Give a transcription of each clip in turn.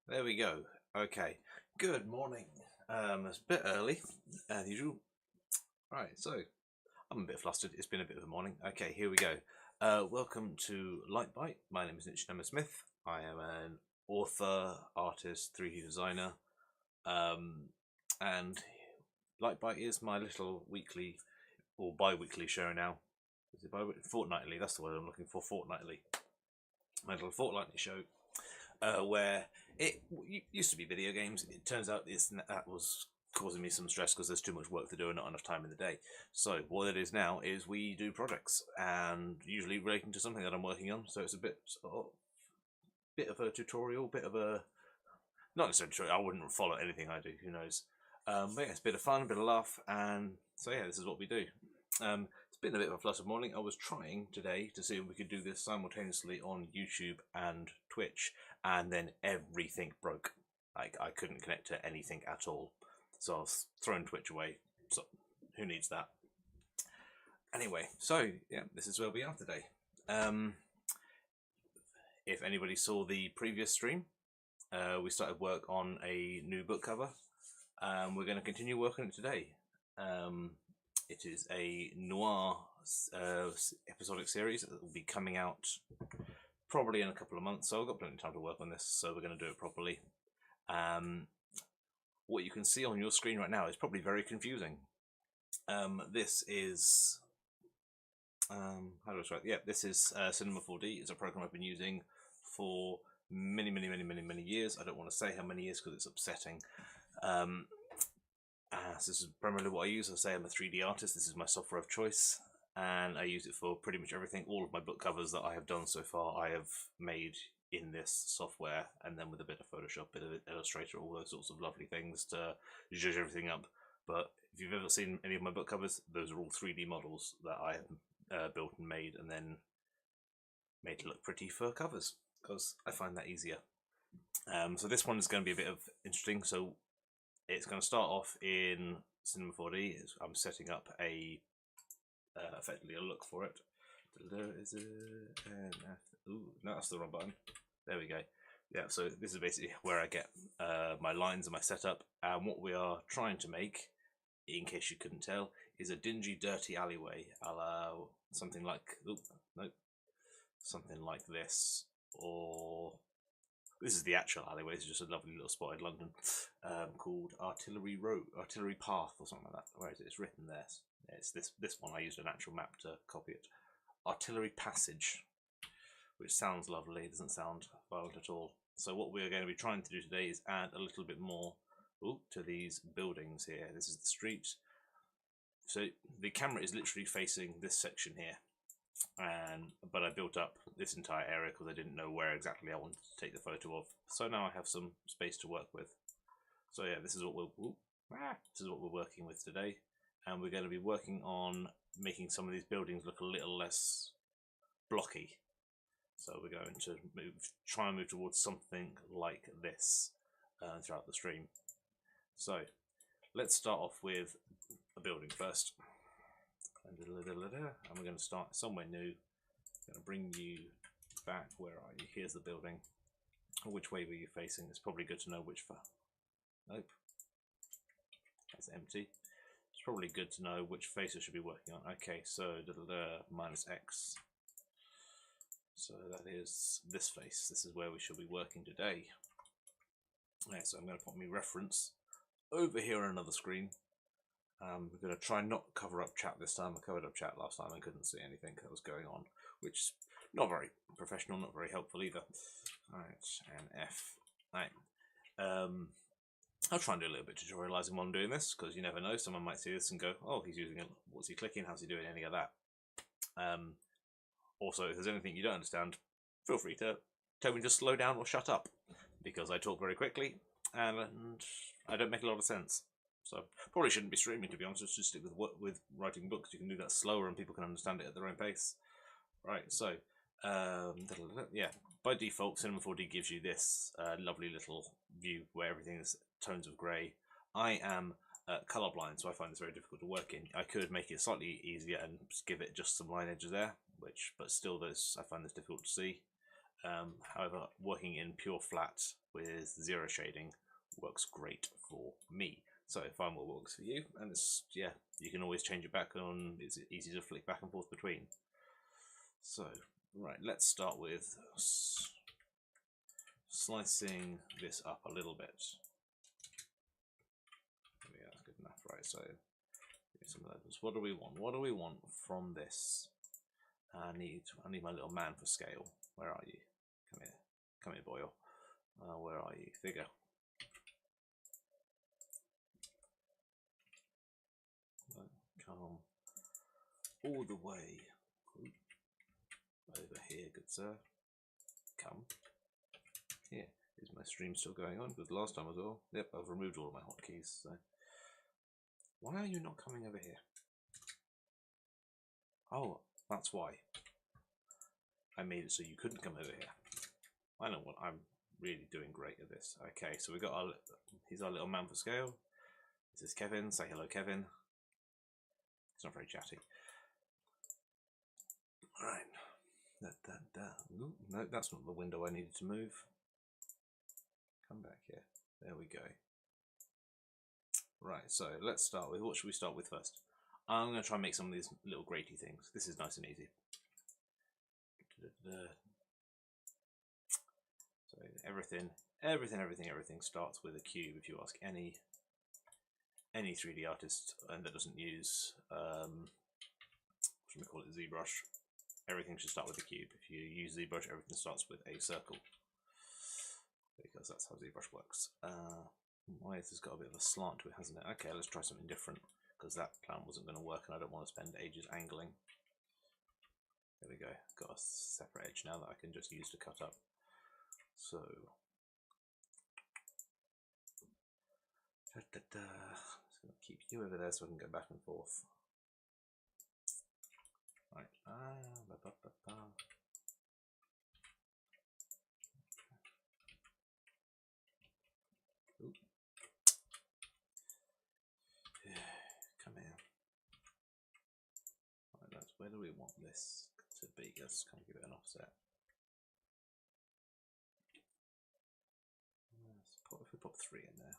There we go. Okay. Good morning. It's a bit early, as usual. Right, so I'm a bit flustered. It's been a bit of a morning. Okay, here we go. Welcome to Lightbite. My name is Cennamo-Smith. I am an author, artist, 3D designer, and Lightbite is my little weekly or bi-weekly show now. Is it fortnightly? That's the word I'm looking for. Fortnightly. My little fortnightly show where it used to be video games. It turns out that was causing me some stress because there's too much work to do and not enough time in the day. So what it is now is we do projects, and usually relating to something that I'm working on. So it's a bit of a tutorial, bit of a not necessarily tutorial. I wouldn't follow anything I do. Who knows? But yeah, it's a bit of fun, a bit of laugh, and so yeah, this is what we do. It's been a bit of a flustered morning. I was trying today to see if we could do this simultaneously on YouTube and Twitch, and then everything broke. Like, I couldn't connect to anything at all. So I was throwing Twitch away. So who needs that? Anyway, so yeah, this is where we are today. If anybody saw the previous stream, we started work on a new book cover. We're going to continue working on it today. It is a noir episodic series that will be coming out probably in a couple of months, so I've got plenty of time to work on this, so we're going to do it properly. What you can see on your screen right now is probably very confusing. This is how do I describe it? Yeah, this is Cinema 4D. It's a program I've been using for many years. I don't want to say how many years because it's upsetting. So this is primarily what I use. I say I'm a 3D artist. This is my software of choice, and I use it for pretty much everything. All of my book covers that I have done so far, I have made in this software, and then with a bit of Photoshop, a bit of Illustrator, all those sorts of lovely things to zhuzh everything up. But if you've ever seen any of my book covers, those are all 3D models that I have built and made, and then made to look pretty for covers, because I find that easier. So this one is going to be a bit of interesting. So it's going to start off in Cinema 4D. I'm setting up effectively a look for it. Is it? Ooh, no, that's the wrong button. There we go. Yeah, so this is basically where I get my lines and my setup. And what we are trying to make, in case you couldn't tell, is a dingy, dirty alleyway. I'll something like something like this, or this is the actual alleyway. It's just a lovely little spot in London called Artillery Road, Artillery Path, or something like that. Where is it? It's written there. It's this one. I used an actual map to copy it. Artillery Passage, which sounds lovely. It doesn't sound violent at all. So what we're going to be trying to do today is add a little bit more to these buildings here. This is the street. So the camera is literally facing this section here. But I built up this entire area because I didn't know where exactly I wanted to take the photo of. So now I have some space to work with. So yeah, this is what we're working with today, and we're going to be working on making some of these buildings look a little less blocky. So we're going to try and move towards something like this throughout the stream. So let's start off with a building first. And we're going to start somewhere new. I'm going to bring you back. Where are you? Here's the building. Which way were you facing? It's probably good to know which far. Nope. That's empty. It's probably good to know which face I should be working on. Okay, so minus X. So that is this face. This is where we should be working today. Yeah, so I'm going to put my reference over here on another screen. We're going to try not cover up chat this time. I covered up chat last time and couldn't see anything that was going on, which is not very professional, not very helpful either. Alright, and F. Right. I'll try and do a little bit of tutorializing while I'm doing this, because you never know, someone might see this and go, oh, he's using it, what's he clicking, how's he doing any of that? Also, if there's anything you don't understand, feel free to tell me to slow down or shut up, because I talk very quickly, and I don't make a lot of sense. So probably shouldn't be streaming, to be honest. Just stick with writing books. You can do that slower and people can understand it at their own pace. Right, so yeah, by default Cinema 4D gives you this lovely little view where everything is tones of grey. I am colorblind, so I find this very difficult to work in. I could make it slightly easier and give it just some line edges there, but still I find this difficult to see. However, working in pure flat with zero shading works great for me. So find what works for you, and it's, yeah, you can always change it back on. It's easy to flick back and forth between. So right, let's start with slicing this up a little bit. Yeah, that's good enough. Right, so some of those. What do we want? What do we want from this? I need my little man for scale. Where are you? Come here, Boyle. Where are you? Figure. Come all the way over here, good sir. Come here. Is my stream still going on? Because last time as well. Yep, I've removed all of my hotkeys. So why are you not coming over here? Oh, that's why. I made it so you couldn't come over here. I know what, I'm really doing great at this. Okay, so we got our, he's our little man for scale. This is Kevin. Say hello, Kevin. It's not very chatty. Alright. Ooh, no, that's not the window I needed to move. Come back here. There we go. Right, so let's start with, what should we start with first? I'm going to try and make some of these little gratey things. This is nice and easy. So everything starts with a cube. If you ask any 3D artist and that doesn't use what should we call it, ZBrush, everything should start with a cube. If you use ZBrush, everything starts with a circle, because that's how ZBrush works. Why has this got a bit of a slant to it, hasn't it? Okay, let's try something different, because that plan wasn't going to work and I don't want to spend ages angling. There we go, got a separate edge now that I can just use to cut up. So just going to keep you over there so I can go back and forth. Right. Ooh. Come here. Right, that's, where do we want this to be? Let's kind of give it an offset. If we pop 3 in there,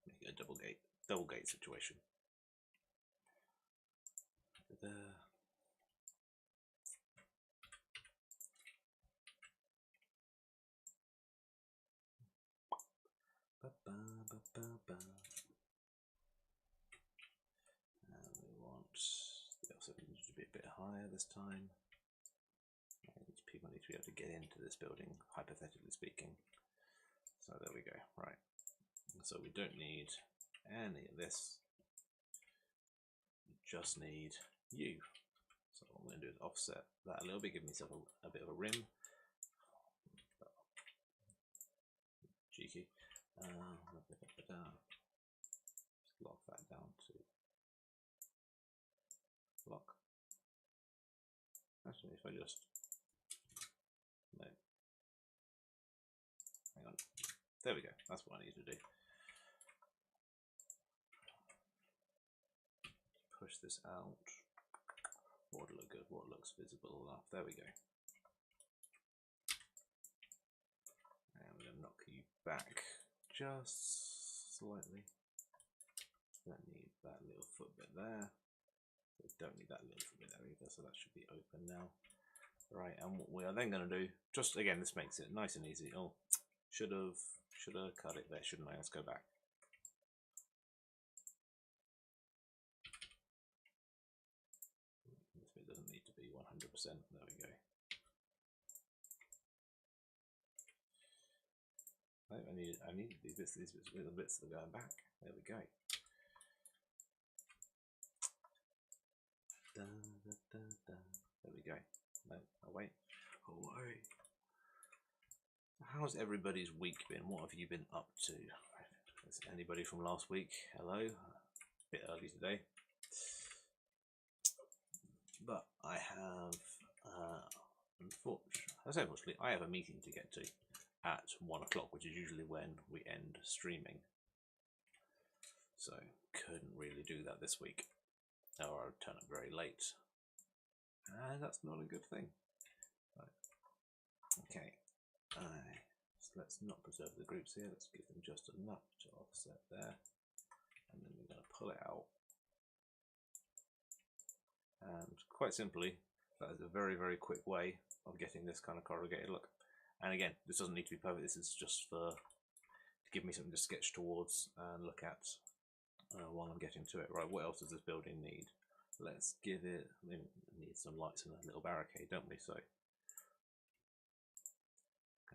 make it a double gate situation. And we want the offset to be a bit higher this time. People need to be able to get into this building, hypothetically speaking. So there we go. Right. So we don't need any of this. We just need you. So what I'm going to do is offset that a little bit, give myself a bit of a rim. Cheeky. Just lock that down to lock. Actually, if I just, no, hang on. There we go. That's what I need to do. Push this out. What would look good? What looks visible enough? There we go. And I'm going to knock you back just slightly. Don't need that little foot bit there. We don't need that little foot bit there either, so that should be open now. Right, and what we are then going to do, just again, this makes it nice and easy. Oh, should have cut it there, shouldn't I? Let's go back. This bit doesn't need to be 100%. There we go. I need these little bits that are going back. There we go. There we go. No, away. Away. How's everybody's week been? What have you been up to? Is anybody from last week? Hello. A bit early today. But I have, unfortunately, I have a meeting to get to at 1 o'clock, which is usually when we end streaming. So couldn't really do that this week, or I would turn up very late, and that's not a good thing. Right. Okay, so let's not preserve the groups here. Let's give them just enough to offset there, and then we're going to pull it out. And quite simply, that is a very, very quick way of getting this kind of corrugated look. And again, this doesn't need to be perfect. This is just to give me something to sketch towards and look at while I'm getting to it. Right, what else does this building need? Let's give it, we need some lights and a little barricade, don't we? So I'm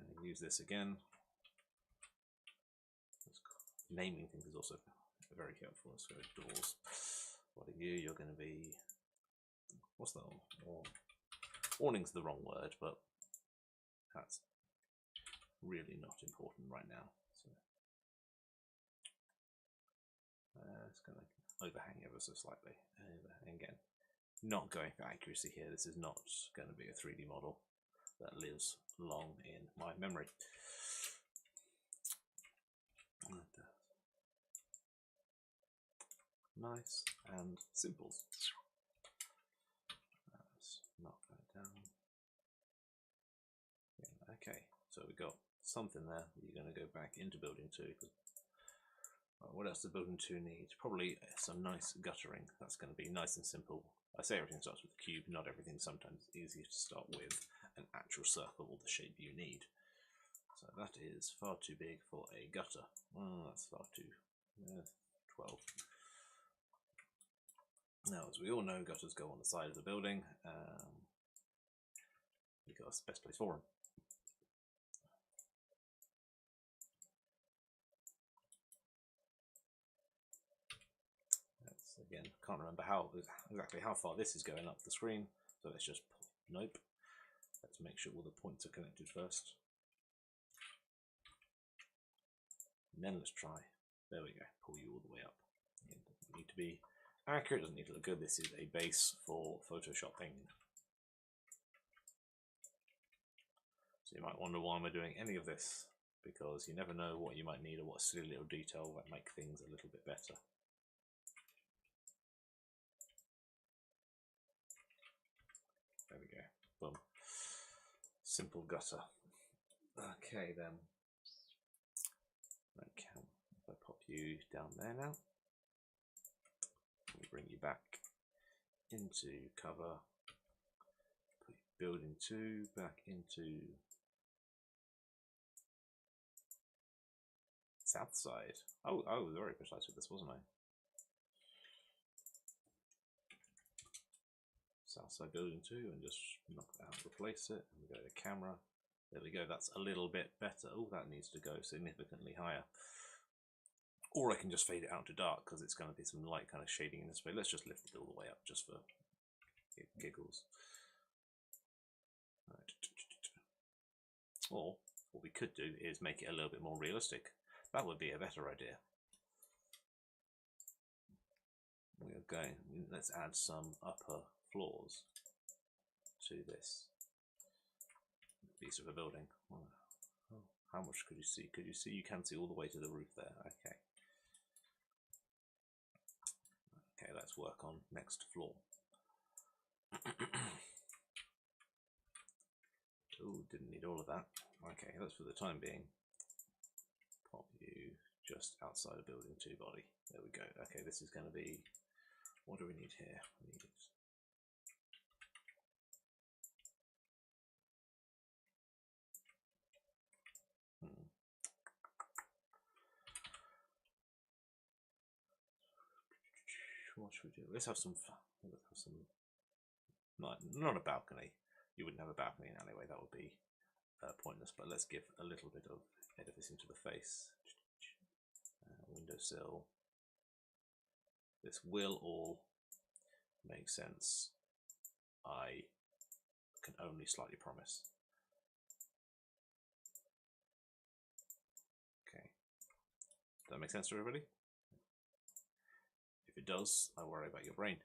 going to use this again. Naming things is also very helpful. So doors, what are you? You're going to be, what's that? Awning's the wrong word, but that's really not important right now. So it's going to overhang ever so slightly. And again, not going for accuracy here. This is not going to be a 3D model that lives long in my memory. Nice and simple. Let's knock that down. Yeah, okay, so we got something there. You're going to go back into building 2. What else does building 2 need? Probably some nice guttering. That's going to be nice and simple. I say everything starts with a cube, not everything. Sometimes it's easier to start with an actual circle or the shape you need. So that is far too big for a gutter. Oh, that's far too 12. Now, as we all know, gutters go on the side of the building because best place for them. Again, can't remember exactly how far this is going up the screen, so let's just nope. Let's make sure all the points are connected first, and then let's try. There we go. Pull you all the way up. It doesn't need to be accurate. Doesn't need to look good. This is a base for photoshopping. So you might wonder why am I doing any of this, because you never know what you might need or what silly little detail might make things a little bit better. There we go. Boom. Simple gutter. Okay then. Okay, if I pop you down there now, we'll bring you back into cover. Put building 2 back into south side. Oh, I was very precise with this, wasn't I? South side building 2, and just knock that out, replace it, and we go to camera. There we go, that's a little bit better. Oh, that needs to go significantly higher. Or I can just fade it out to dark because it's going to be some light kind of shading in this way. Let's just lift it all the way up just for giggles. Right. Or what we could do is make it a little bit more realistic. That would be a better idea. We're going, let's add some upper floors to this piece of a building. Oh, how much could you see? Could you see? You can see all the way to the roof there. Okay. Okay, let's work on next floor. Oh, didn't need all of that. Okay, that's for the time being. Pop you just outside of building 2 body. There we go. Okay, this is going to be, what do we need here? We need what should we do? Let's have some fun. Let's have some, not a balcony. You wouldn't have a balcony in an alleyway. That would be pointless. But let's give a little bit of edifice into the face. Windowsill. This will all make sense. I can only slightly promise. Okay. Does that make sense to everybody? If it does, I worry about your brain.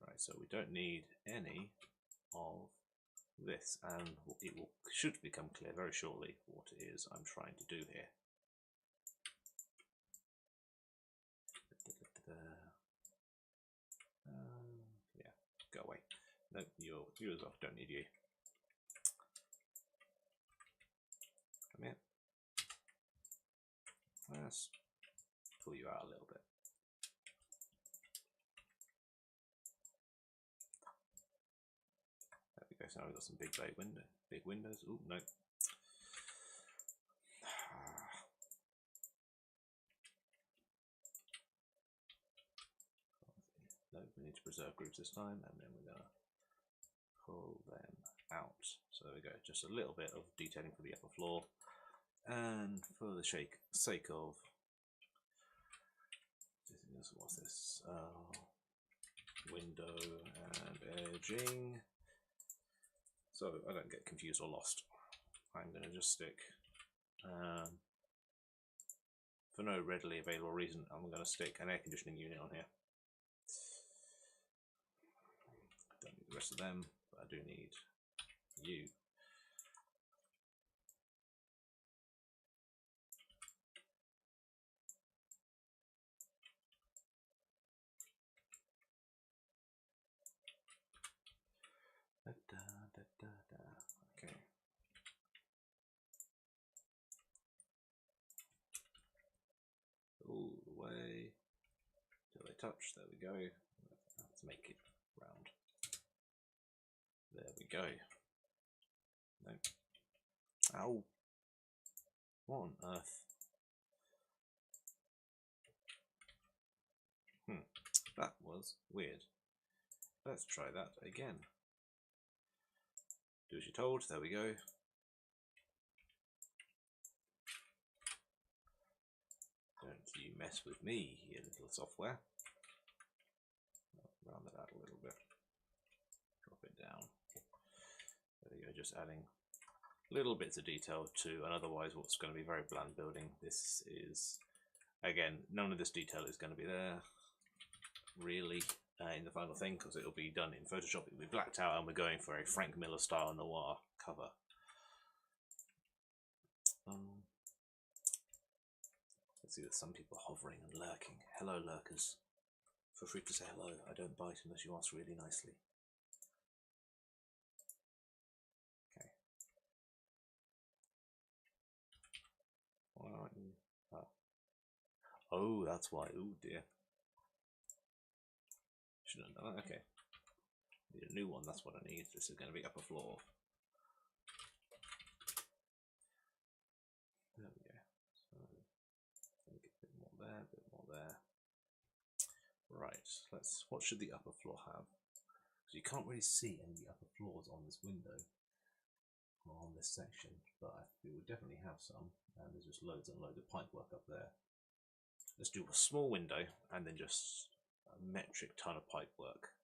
Right, so we don't need any of this, and it should become clear very shortly what it is I'm trying to do here. Yeah, No, you as well. Don't need you. Come here. Let's pull you out a little bit. There we go. So now we've got some big windows. Ooh, no. No, we need to preserve groups this time, and then we're gonna pull them out. So there we go. Just a little bit of detailing for the upper floor, and for the sake of what's this? Window and edging. So I don't get confused or lost. I'm going to just stick, for no readily available reason, I'm going to stick an air conditioning unit on here. Don't need the rest of them, but I do need you. Okay. All the way till they touch. There we go. Let's make it round. There we go. No. Ow. What on earth? That was weird. Let's try that again. Do as you're told. There we go. Don't you mess with me, you little software. I'll round that out a little bit. Drop it down. There you go. Just adding little bits of detail to an otherwise what's going to be very bland building. This is, again, none of this detail is going to be there really in the final thing, because it'll be done in Photoshop. It'll be blacked out, and we're going for a Frank Miller style noir cover. Let's see, there's some people hovering and lurking. Hello, lurkers. Feel free to say hello. I don't bite unless you ask really nicely. Okay. Why aren't you? Oh, that's why. Oh dear. Shouldn't have done that. Okay. Need a new one. That's what I need. This is going to be upper floor. There we go. So get a bit more there, a bit more there. Right. What should the upper floor have? Because you can't really see any of the upper floors on this window or on this section, but it would definitely have some. And there's just loads and loads of pipework up there. Let's do a small window and then just a metric ton of pipework.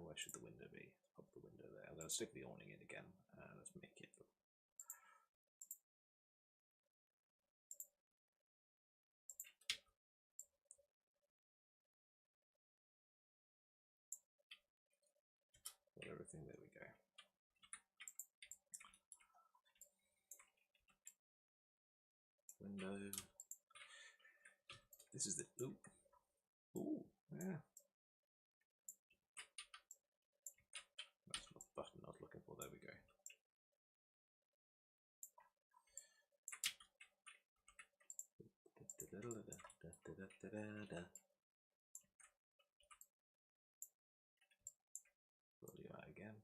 Where should the window be? Let's pop the window there. I'm going to stick the awning in again. Let's make it. Put everything, there we go. Window. This is the, ooh, yeah. That's not the button I was looking for, there we go. Pull you out again.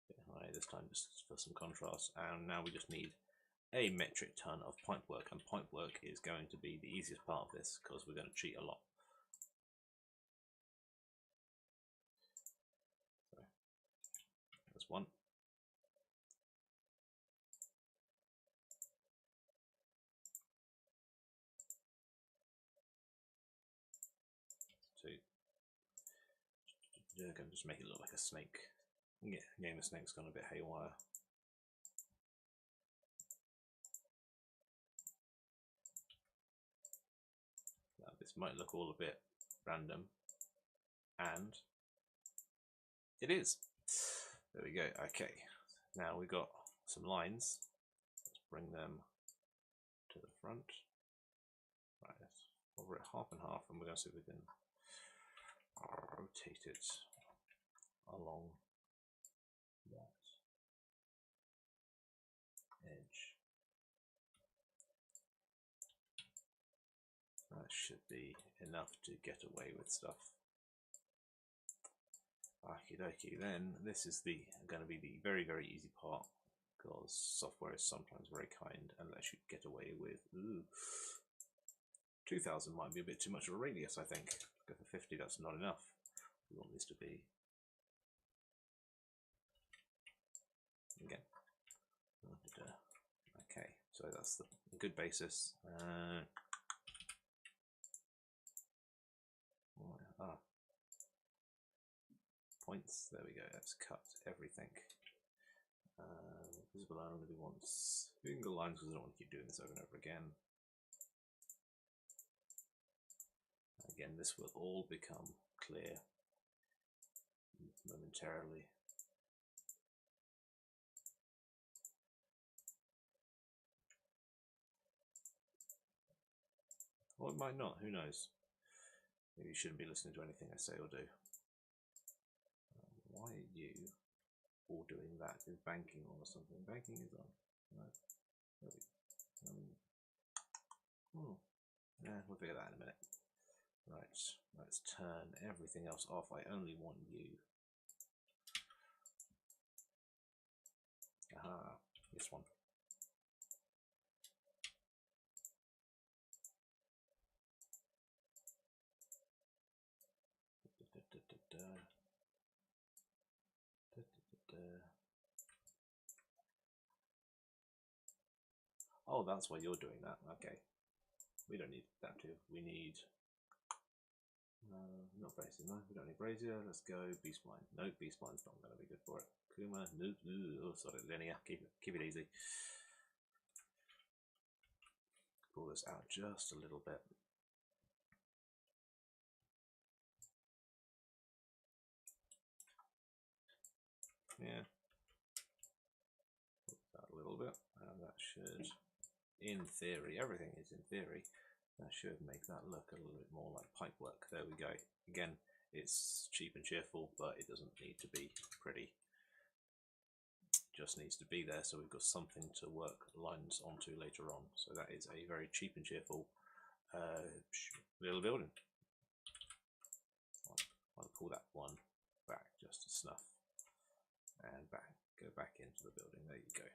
Bit high this time just for some contrast, and now we just need a metric ton of pipework, and pipework is going to be the easiest part of this because we're going to cheat a lot. So there's one. Two. I'm going to just make it look like a snake. Yeah, game of snake's gone a bit haywire. Now, this might look all a bit random, and it is. There we go. Okay, now we've got some lines. Let's bring them to the front. over it half and half, and we're going to see if we can rotate it along that edge. That should be enough to get away with stuff. Okie dokie, then this is going to be the very, very easy part, because software is sometimes very kind and lets you get away with, 2000 might be a bit too much of a radius, I think. Go for 50, that's not enough. We want this to be, again, okay, so that's the good basis. Points, there we go, let's cut everything. Visible line only want single lines because I don't want to keep doing this over and over again. Again, this will all become clear momentarily. Or it might not, who knows? Maybe you shouldn't be listening to anything I say or do. Why are you all doing that? Is banking on or something? Banking is on. No. Yeah, we'll figure that in a minute. Right, let's turn everything else off. I only want you. Aha, this one. Oh, that's why you're doing that. Okay. We don't need that too. We need not brazier. No, we don't need brazier. Let's go B-spline. No, B-spline's not going to be good for it. Kuma, no, oh, sorry, linear. Keep it easy. Pull this out just a little bit. Yeah. Pull that a little bit, and that should, in theory, everything is in theory. That should make that look a little bit more like pipework. There we go. Again, it's cheap and cheerful, but it doesn't need to be pretty. Just needs to be there so we've got something to work lines onto later on. So that is a very cheap and cheerful little building. I'll pull that one back just a snuff and go back into the building. There you go.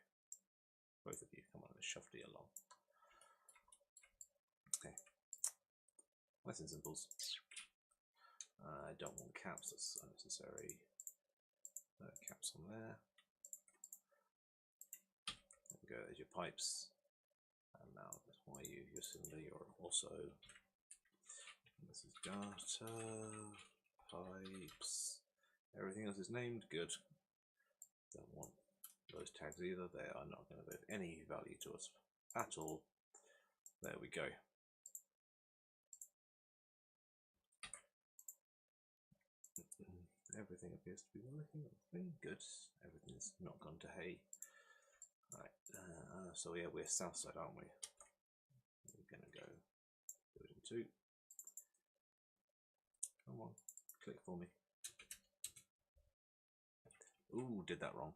Both of you, come on, let's shuffle you along. Okay, nice and simples. I don't want caps, that's unnecessary. No caps on there. There we go, there's your pipes. And now that's why your cylinder, you're also, this is data, pipes, everything else is named, good. Don't want those tags either, they are not going to be of any value to us at all. There we go. Everything appears to be working. Good. Everything's not gone to hay. Right. So yeah, we're south side, aren't we? We're gonna go building 2. Come on, click for me. Ooh, did that wrong.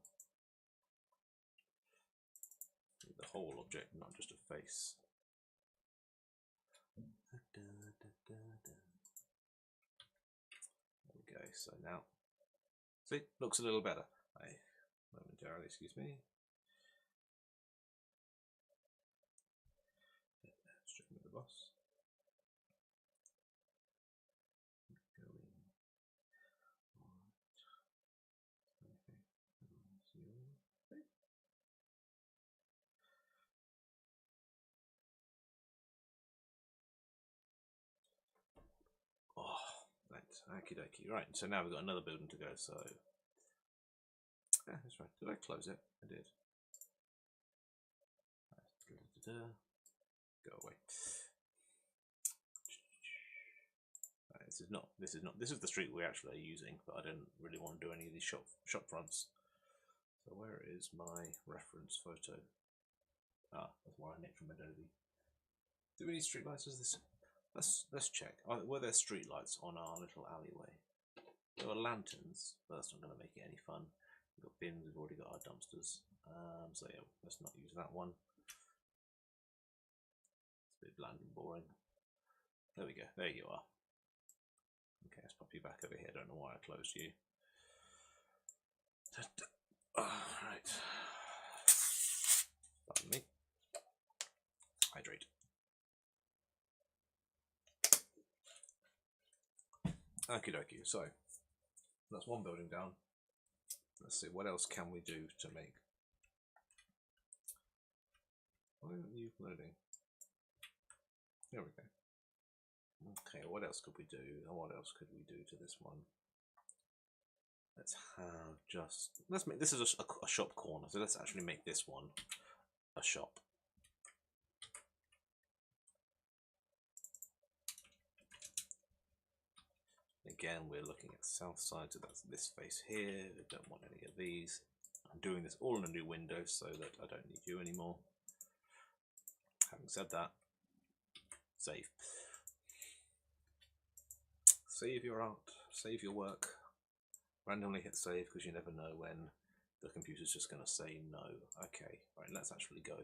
The whole object, not just a face. There we go. So now, see, looks a little better. Momentarily, excuse me. Straight with the boss. Okie dokie. Right, so now we've got another building to go, so yeah, that's right. Did I close it? I did. Go away. Right, this is the street we actually are using, but I didn't really want to do any of these shop fronts. So where is my reference photo? Ah, that's why I nicked from Adobe. Do we need street lights as this? Let's check. Were there street lights on our little alleyway? There were lanterns, but that's not going to make it any fun. We've got bins. We've already got our dumpsters. So yeah, let's not use that one. It's a bit bland and boring. There we go. There you are. Okay, let's pop you back over here. I don't know why I closed you. Right. Pardon me. Hydrate. Okie dokie. So that's one building down. Let's see, what else can we do to make... Why aren't you loading? There we go. Okay, what else could we do? And what else could we do to this one? Let's have just... Let's make... This is a shop corner, so let's actually make this one a shop. Again, we're looking at the south side, so that's this face here. I don't want any of these. I'm doing this all in a new window so that I don't need you anymore. Having said that, save. Save your art, save your work. Randomly hit save because you never know when the computer's just going to say no. Okay, right, let's actually go.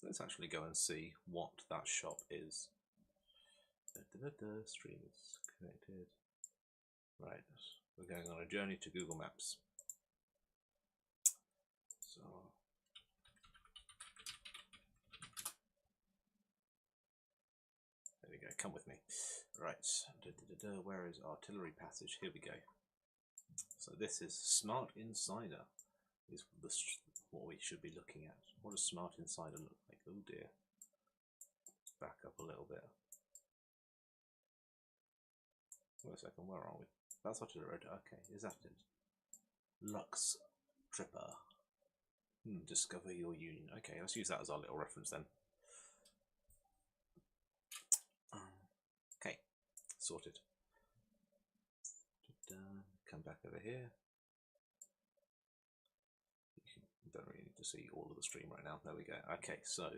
Let's actually go and see what that shop is. Stream is connected. Right, we're going on a journey to Google Maps. So there we go, come with me. Right, where is Artillery Passage? Here we go. So this is Smart Insider, is what we should be looking at. What does Smart Insider look like? Oh dear. Back up a little bit. Wait a second, where are we? That's Artillery Road. Okay, is that it? Lux Tripper. Discover your union. Okay, let's use that as our little reference then. Okay, sorted. Come back over here. You don't really need to see all of the stream right now. There we go. Okay, so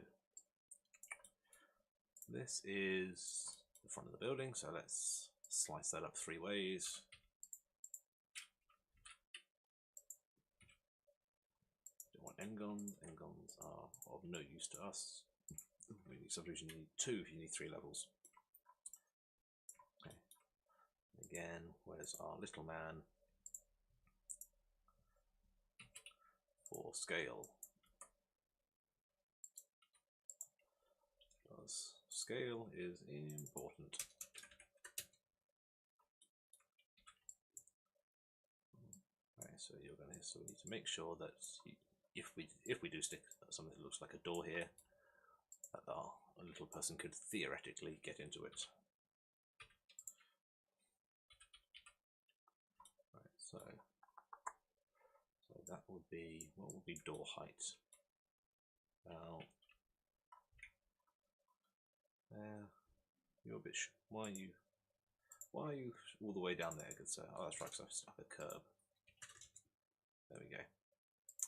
this is the front of the building, so let's slice that up 3 ways. Don't want N-gons. N-gons are of no use to us. Sometimes you need 2 if you need 3 levels. Okay. Again, where's our little man for scale? Because scale is important. Right, so you're going to, so we need to make sure that if we do stick something that looks like a door here, that a little person could theoretically get into it. Right, so that would be, what would be door height? Now, you're a bit. Why are you all the way down there? Good sir. Oh, that's right, because I've stuck a curb. There we go.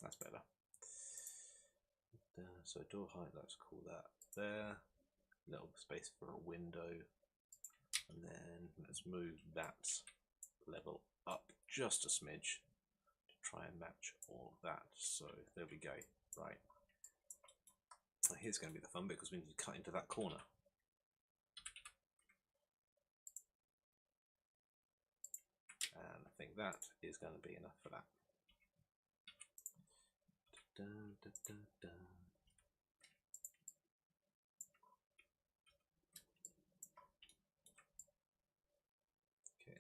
That's better. So door height, let's call that there. Little space for a window, and then let's move that level up just a smidge to try and match all of that. So there we go. Right. Here's going to be the fun bit because we need to cut into that corner. And I think that is going to be enough for that. Okay,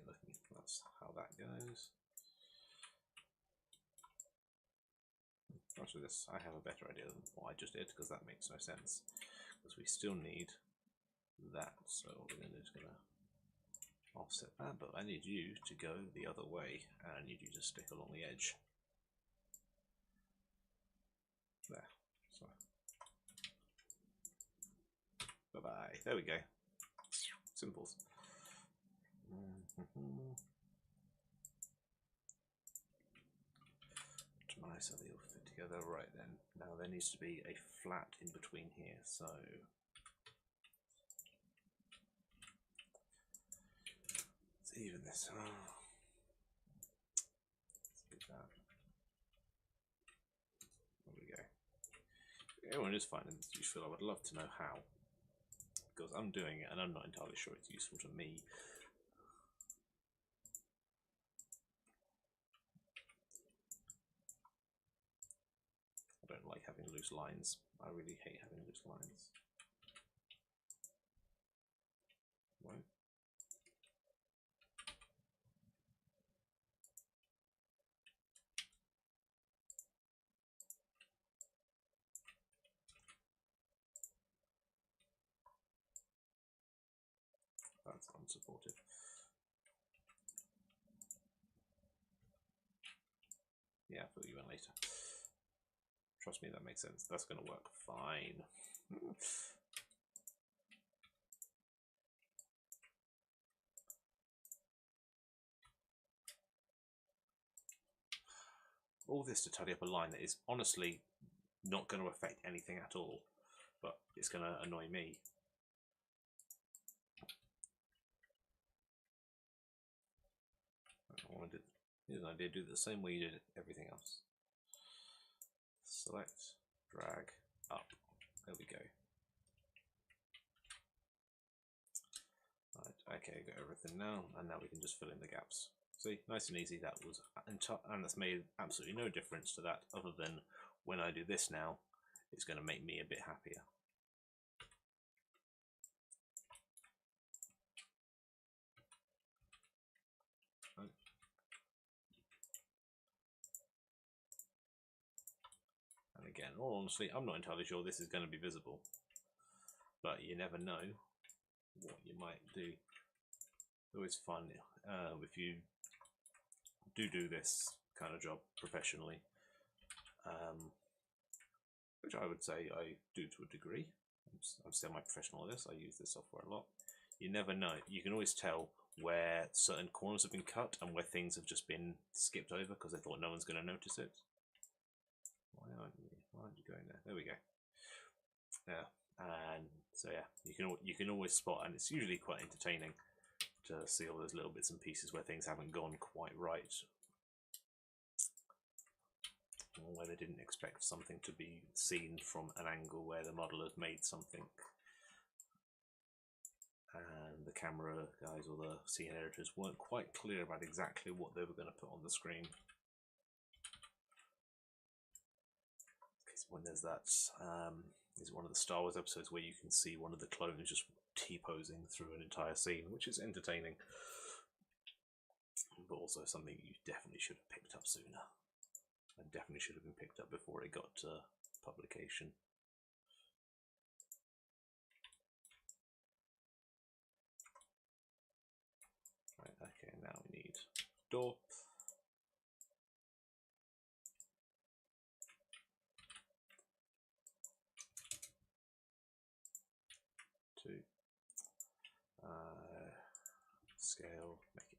that's how that goes. Actually, I have a better idea than what I just did because that makes no sense. Because we still need that, so what we're going to do is going to offset that, but I need you to go the other way, and I need you to stick along the edge. There. So. Bye-bye. There we go. Simples. nice how they all fit together. Right then, now there needs to be a flat in between here, so let's even this. Let's do that. There we go. Everyone is finding this useful. I would love to know how, because I'm doing it and I'm not entirely sure it's useful to me. I don't like having loose lines. I really hate having loose lines. Right. That's unsupportive. Yeah, I thought you went later. Trust me, that makes sense. That's going to work fine. All this to tidy up a line that is honestly not going to affect anything at all, but it's going to annoy me. I wanted, here's an idea, do it the same way you did everything else. Select, drag, up. There we go. Right, okay, got everything now, and now we can just fill in the gaps. See, nice and easy. That was, and that's made absolutely no difference to that, other than when I do this now, it's going to make me a bit happier. Right. And again, all honestly, I'm not entirely sure this is going to be visible, but you never know what you might do. It's always fun if you do this kind of job professionally, which I would say I do to a degree. I'm still my professional at this. I use this software a lot. You never know. You can always tell where certain corners have been cut and where things have just been skipped over because they thought no one's going to notice it. Why aren't you going there? There we go. Yeah, and so yeah, you can always spot, and it's usually quite entertaining to see all those little bits and pieces where things haven't gone quite right, or where they didn't expect something to be seen from an angle where the model has made something, and the camera guys or the scene editors weren't quite clear about exactly what they were going to put on the screen. When there's that, is one of the Star Wars episodes where you can see one of the clones just T-posing through an entire scene, which is entertaining, but also something you definitely should have picked up sooner, and definitely should have been picked up before it got to publication. Right, okay, now we need door. Scale, make it.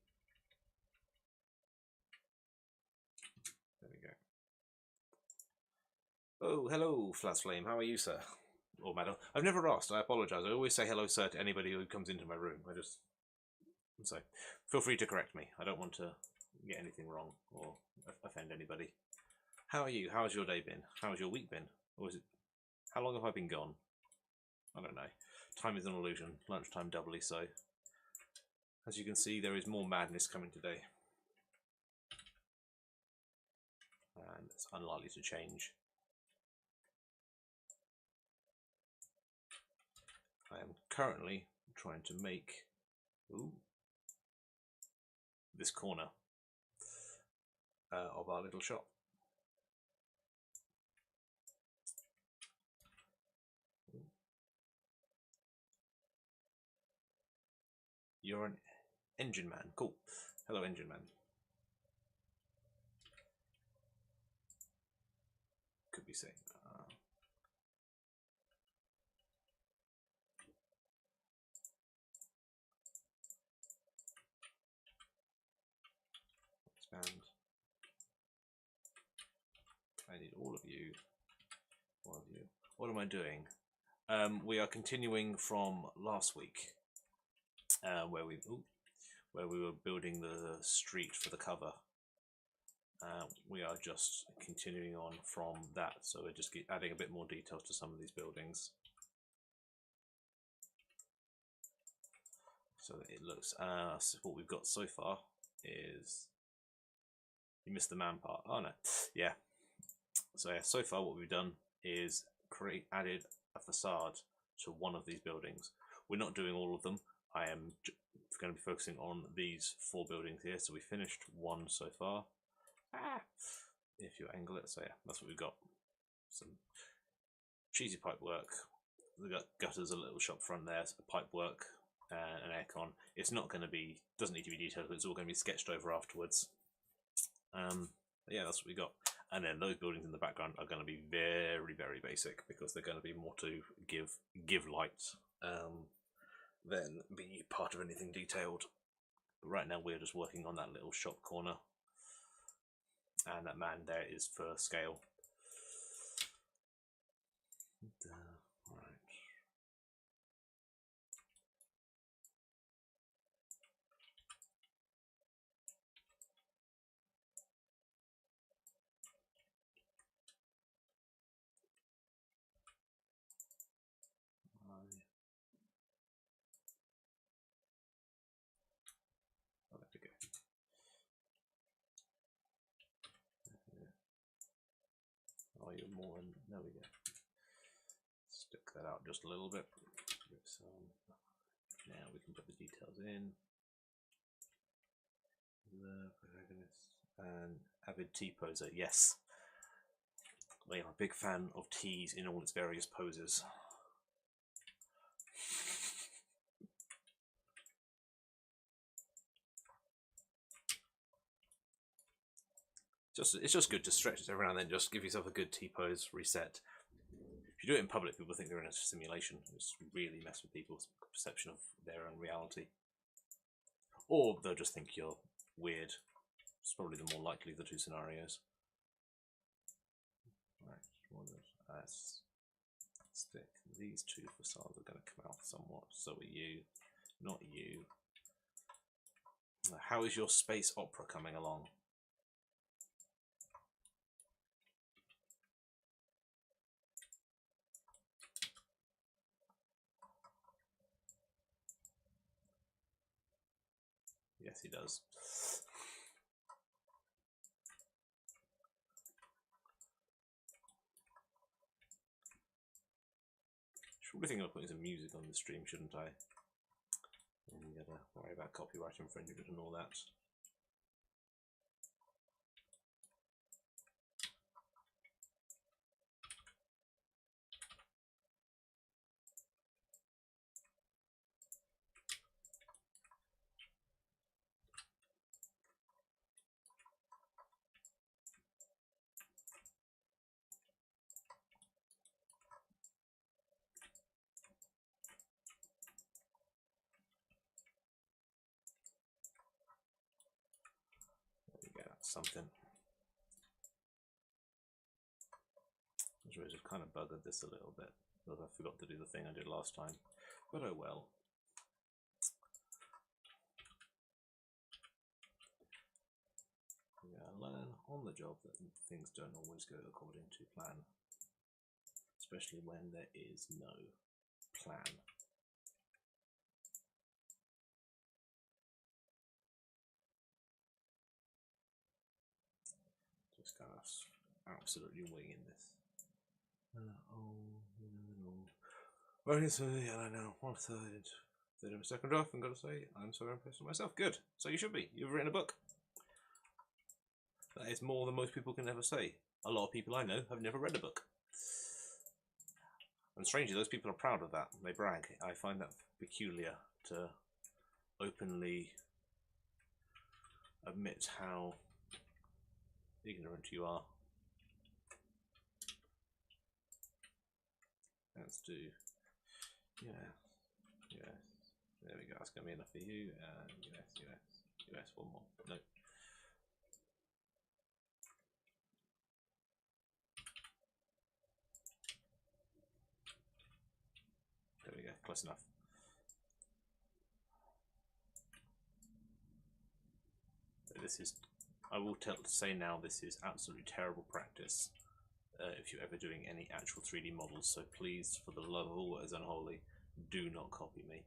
There we go. Oh, hello, Flashflame. How are you, sir? Or madam? I've never asked. I apologise. I always say hello, sir, to anybody who comes into my room. So feel free to correct me. I don't want to get anything wrong or offend anybody. How are you? How's your day been? How's your week been? Or is it? How long have I been gone? I don't know. Time is an illusion. Lunchtime doubly so. As you can see, there is more madness coming today, and it's unlikely to change. I am currently trying to make this corner of our little shop. You're an engine man. Cool. Hello, engine man. Could be saying. Expand. What am I doing? We are continuing from last week, where we were building the street for the cover. We are just continuing on from that, so we're just adding a bit more detail to some of these buildings. So that it looks, so what we've got so far is, you missed the man part, oh no, yeah. So yeah, so far what we've done is added a facade to one of these buildings. We're not doing all of them. I am going to be focusing on these 4 buildings here. So we finished one so far. If you angle it, so yeah, that's what we've got. Some cheesy pipe work. We've got gutters, a little shop front there, pipe work, and an aircon. It's not going to be, doesn't need to be detailed, but it's all going to be sketched over afterwards. Yeah, that's what we got. And then those buildings in the background are going to be very, very basic, because they're going to be more to give light than be part of anything detailed. But right now we're just working on that little shop corner, and that man there is for scale. Right. Oh, there we go. Oh, you're more than, there we go. Stick that out just a little bit. Now we can put the details in. The protagonist and avid tea poser, yes. I am a big fan of teas in all its various poses. It's just good to stretch it around, then just give yourself a good tea pose, reset. If you do it in public, people think they're in a simulation. It's really mess with people's perception of their own reality. Or they'll just think you're weird. It's probably the more likely of the 2 scenarios. Right, let's stick. These 2 facades are going to come out somewhat. So are you, not you. How is your space opera coming along? Yes, he does. Should be thinking of putting some music on the stream, shouldn't I? And you gotta worry about copyright infringement and all that. Something. I suppose I've kind of buggered this a little bit, because I forgot to do the thing I did last time. But oh well. Yeah, learn on the job that things don't always go according to plan. Especially when there is no plan. Just kind of absolutely winging this. Right, so yeah, I know. 1/3 of a second draft, I'm going to say I'm so impressed with myself. Good. So you should be. You've written a book. That is more than most people can ever say. A lot of people I know have never read a book. And strangely, those people are proud of that. They brag. I find that peculiar, to openly admit how ignorant you are. Let's do, yeah. There we go. That's going to be enough for you. US, one more. No. close enough. This is, I will say now, this is absolutely terrible practice if you're ever doing any actual 3D models, so please, for the love of all that is unholy, do not copy me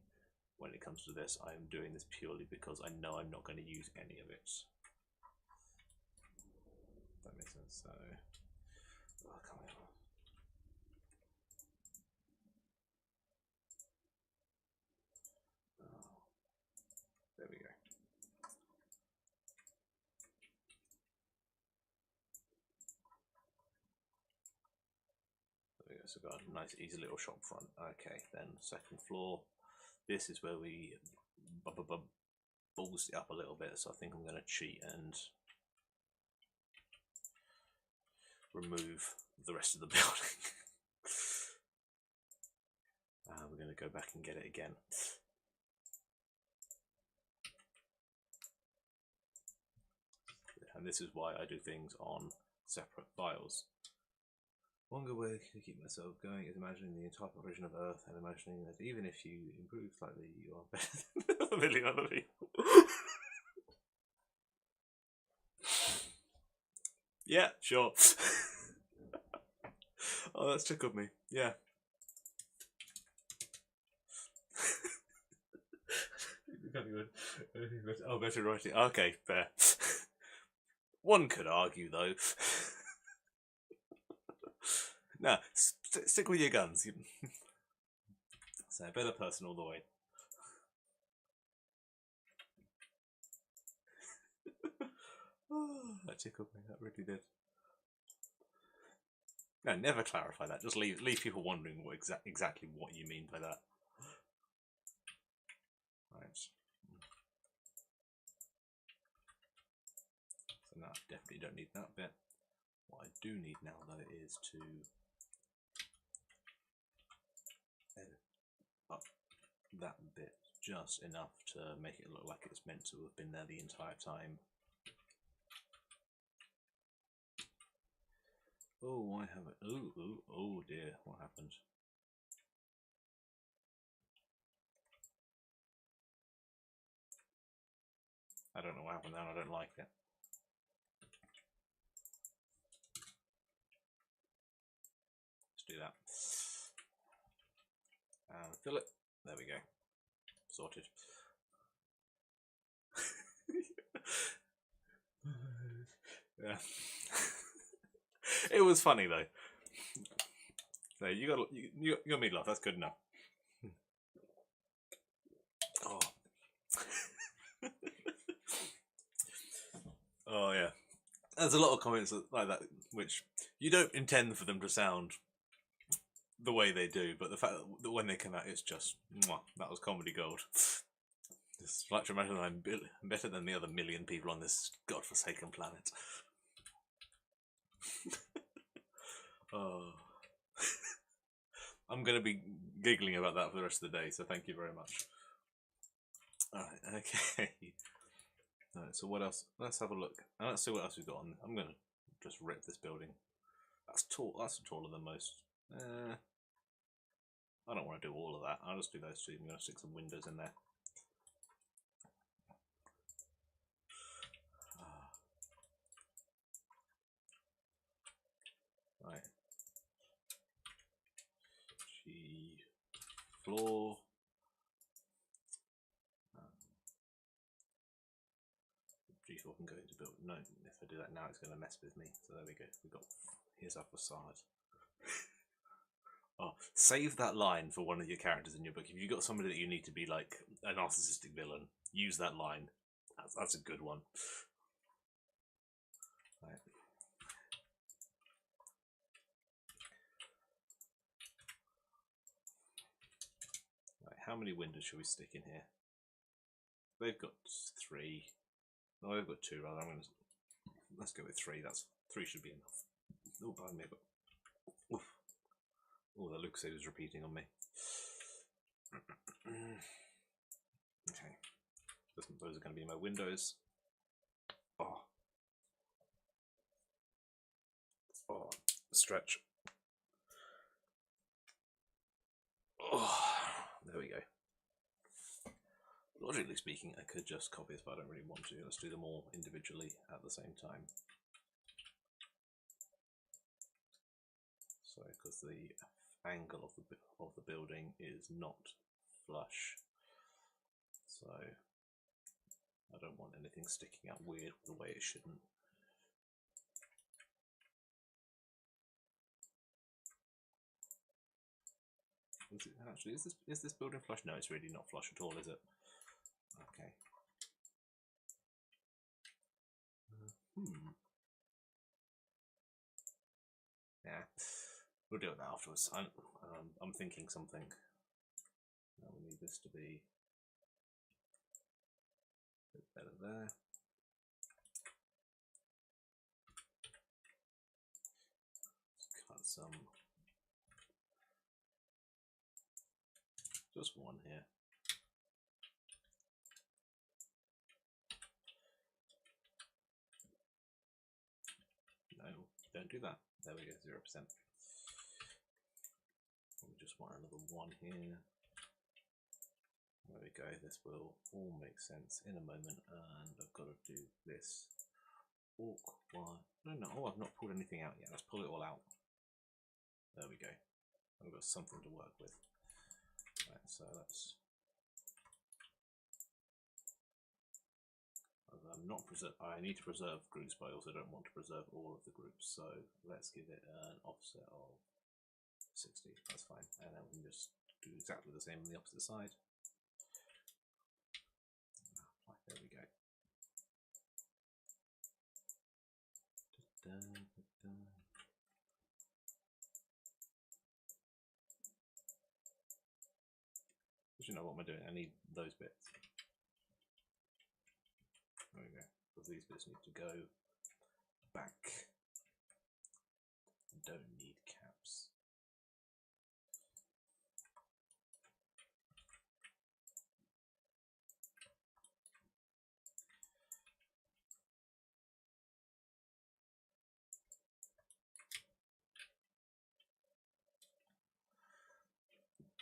when it comes to this. I am doing this purely because I know I'm not going to use any of it. That makes sense. So, oh, come on. Oh, there we go. So we've got a nice easy little shop front. Okay, then second floor. This is where we balls it up a little bit, so I think I'm going to cheat and remove the rest of the building. We're going to go back and get it again. And this is why I do things on separate files. One good way to keep myself going is imagining the entire population of Earth and imagining that even if you improve slightly, you are better than a million other people. Yeah, sure. Oh, that's tickled me. Yeah. Oh, better writing. Okay, fair. One could argue, though. No, stick with your guns. So, better person all the way. Oh, that tickled me. That really did. No, never clarify that. Just leave people wondering what exactly what you mean by that. Right. So now I definitely don't need that bit. What I do need now, though, is to edit up that bit just enough to make it look like it's meant to have been there the entire time. Oh, I have it. Oh dear, what happened? I don't know what happened there, I don't like it. Let's do that. And fill it. There we go. Sorted. Yeah. It was funny though. So you got me laugh. That's good enough. Oh. Oh yeah. There's a lot of comments like that which you don't intend for them to sound the way they do, but the fact that when they come out, it's just mwah, that was comedy gold. Just like to imagine I'm better than the other million people on this godforsaken planet. Oh. I'm going to be giggling about that for the rest of the day, so thank you very much. Alright, okay. Alright, so what else? Let's have a look. And let's see what else we've got on. I'm going to just rip this building. That's tall. That's taller than most. I don't want to do all of that. I'll just do those two. I'm going to stick some windows in there. Right. G floor. G4 can go into build. No, if I do that now, it's going to mess with me. So there we go. We got. Here's our facade. Oh, save that line for one of your characters in your book. If you've got somebody that you need to be like a narcissistic villain, use that line. That's a good one. Right. Right, how many windows should we stick in here? They've got 3. No, they've got 2 rather. Let's go with 3. That's 3 should be enough. Oh, pardon me, but oof. Oh, that looks like it was repeating on me. Okay, those are going to be my windows. Oh, stretch. Oh, there Logically speaking, I could just copy this, but I don't really want to. Let's do them all individually at the same time. So, because the angle of the building is not flush, so I don't want anything sticking out weird the way it shouldn't. Is it actually? Is this building flush? No, it's really not flush at all, is it? Okay. Yeah, we'll deal with that afterwards. I'm thinking something. We need this to be a bit better there. Let's cut some. Just one here. No, don't do that. There we go, 0%. We just want another one here. There we go, this will all make sense in a moment, and I've got to do this. Awkward. No, oh, I've not pulled anything out yet. Let's pull it all out. There we go. I've got something to work with. Right, so that's. I need to preserve groups, but I also don't want to preserve all of the groups. So let's give it an offset of 60. That's fine, and then we can just do exactly the same on the opposite side. There we go. You know what am I doing? I need those bits. There we go. Because these bits need to go back. Don't need caps.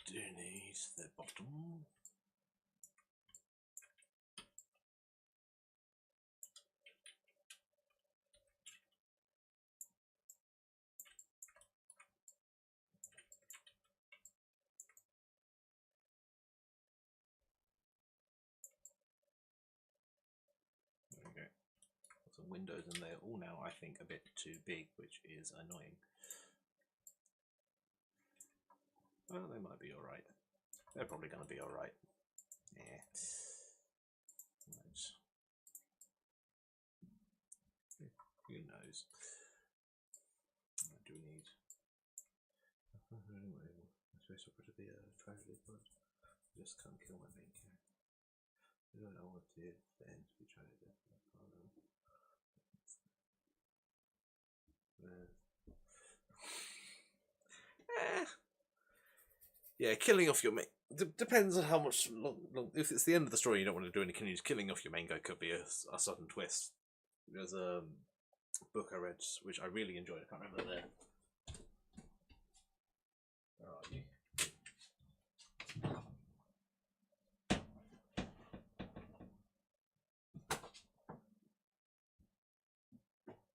Do need the bottom. There we go. Got some windows in there, all now I think a bit too big, which is annoying. Well, they might be alright. They're probably going to be alright. Yeah. Right. Who knows? What do we need? Anyway, I'm supposed to be a tragedy, but I just can't kill my main character. I don't know what to do then to be tragedy. Yeah, killing off your main depends on how much long. If it's the end of the story, you don't want to do any killing. Killing off your main guy could be a sudden twist. There's a book I read which I really enjoyed. I can't remember there. Where are you?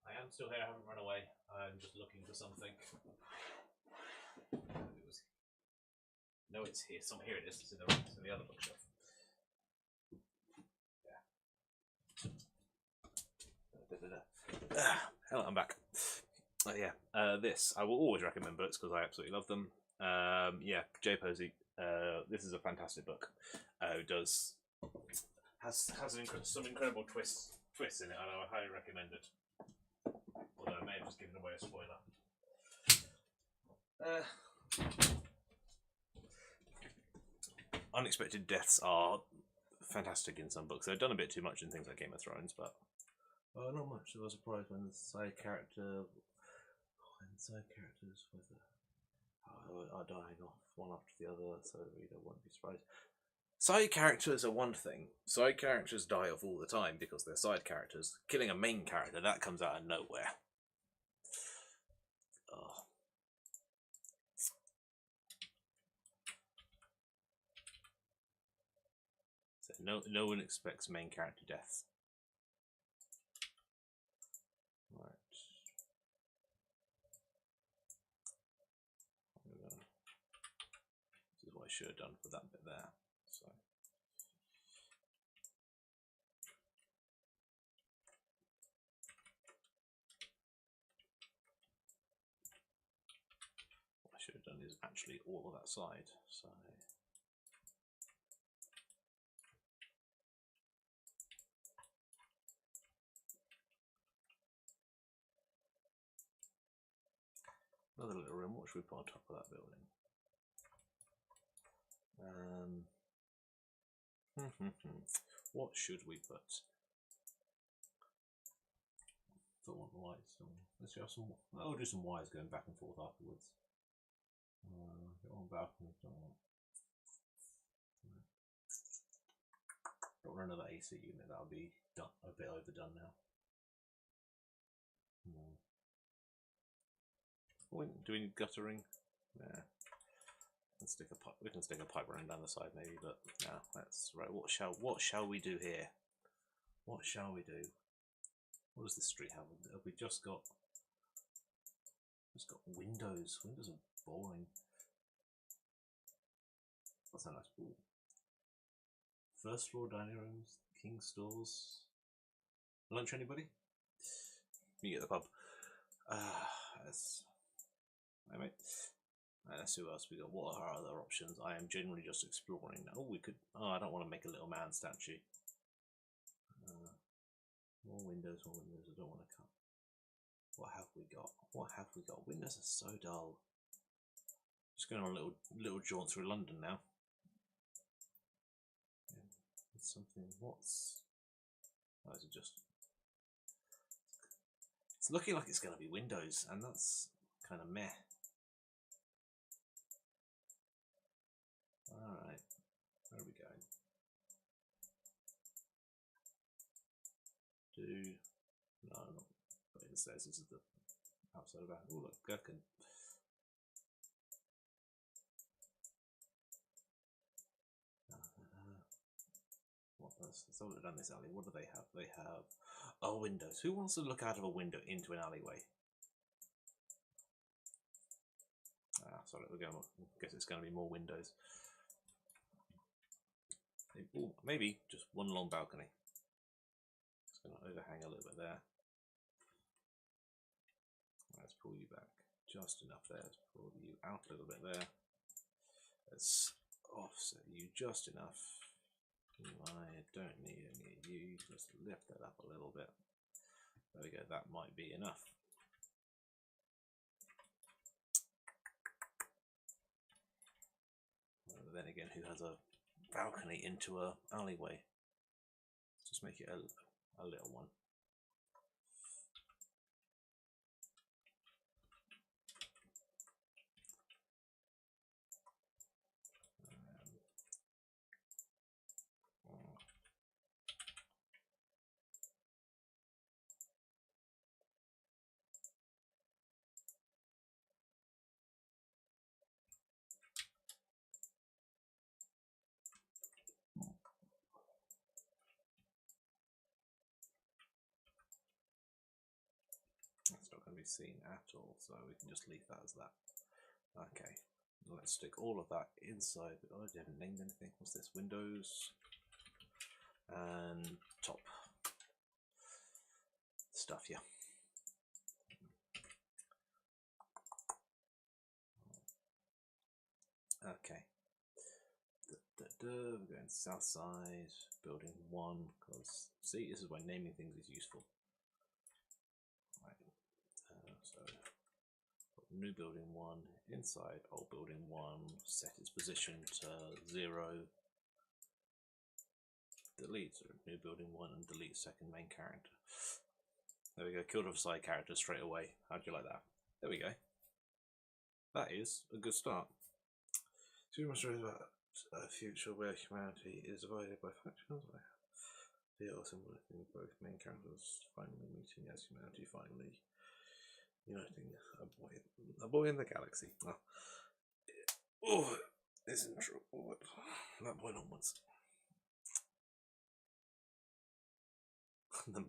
I am still here. I haven't run away. I'm just looking for something. No, it's here. Here it is. It's in the other bookshelf. Yeah. Hello, I'm back. Yeah. This I will always recommend books because I absolutely love them. Yeah, J. Posey. This is a fantastic book. Has some incredible twists in it, and I would highly recommend it. Although I may have just given away a spoiler. Unexpected deaths are fantastic in some books. They've done a bit too much in things like Game of Thrones, but not much. I was surprised when the side characters are dying off one after the other, so the reader won't be surprised. Side characters are one thing. Side characters die off all the time because they're side characters. Killing a main character, that comes out of nowhere. Oh. So no one expects main character deaths. Right. This is what I should have done for that bit there. So. What I should have done is actually all of that side. So. Another little room. What should we put on top of that building? What should we put? Don't want lights. Let's have some. I'll do some wires going back and forth afterwards. Get on balcony. Don't run another AC unit. That'll be done, a bit overdone now. Do we need guttering? Nah. We can stick a pipe running down the side maybe, but no, that's right. What shall we do here? What shall we do? What does this street have? Have we just got windows? Windows are boring. What's that nice pool? First floor dining rooms, King stores. Lunch, anybody? You get the pub. Anyway, let's see what else we got. What are our other options? I am generally just exploring. Oh, we could. Oh, I don't want to make a little man statue. More windows. I don't want to cut. What have we got? Windows are so dull. Just going on a little jaunt through London now. It's something. What's? Oh, is it just? It's looking like it's going to be windows, and that's kind of meh. Alright, where are we going? No, I'm not putting the stairs. This is the outside of that. Oh, look, gherkin. Let's hold it down this alley. What do they have? They have windows. Who wants to look out of a window into an alleyway? Sorry, we're going. I guess it's going to be more windows. Ooh, maybe just one long balcony. It's going to overhang a little bit there. Let's pull you back just enough there. Let's pull you out a little bit there. Let's offset you just enough. I don't need any of you. Just lift that up a little bit. There we go. That might be enough. Then again, who has a balcony into a alleyway? Let's just make it a little one. That's not going to be seen at all, so we can just leave that as that. Okay, let's stick all of that inside. Oh, I haven't named anything. What's this? Windows and top stuff, yeah. Okay. We're going south side, building 1, because see, this is why naming things is useful. Right. So new building 1 inside old building 1, set its position to 0, delete new building 1 and delete second main character. There we go, killed off side character straight away. How'd you like that? There we go. That is a good start. Too much about a future where humanity is divided by factions. The awesome working with both main characters finally meeting as humanity finally uniting a boy in the galaxy. Oh, isn't true. That point onwards. And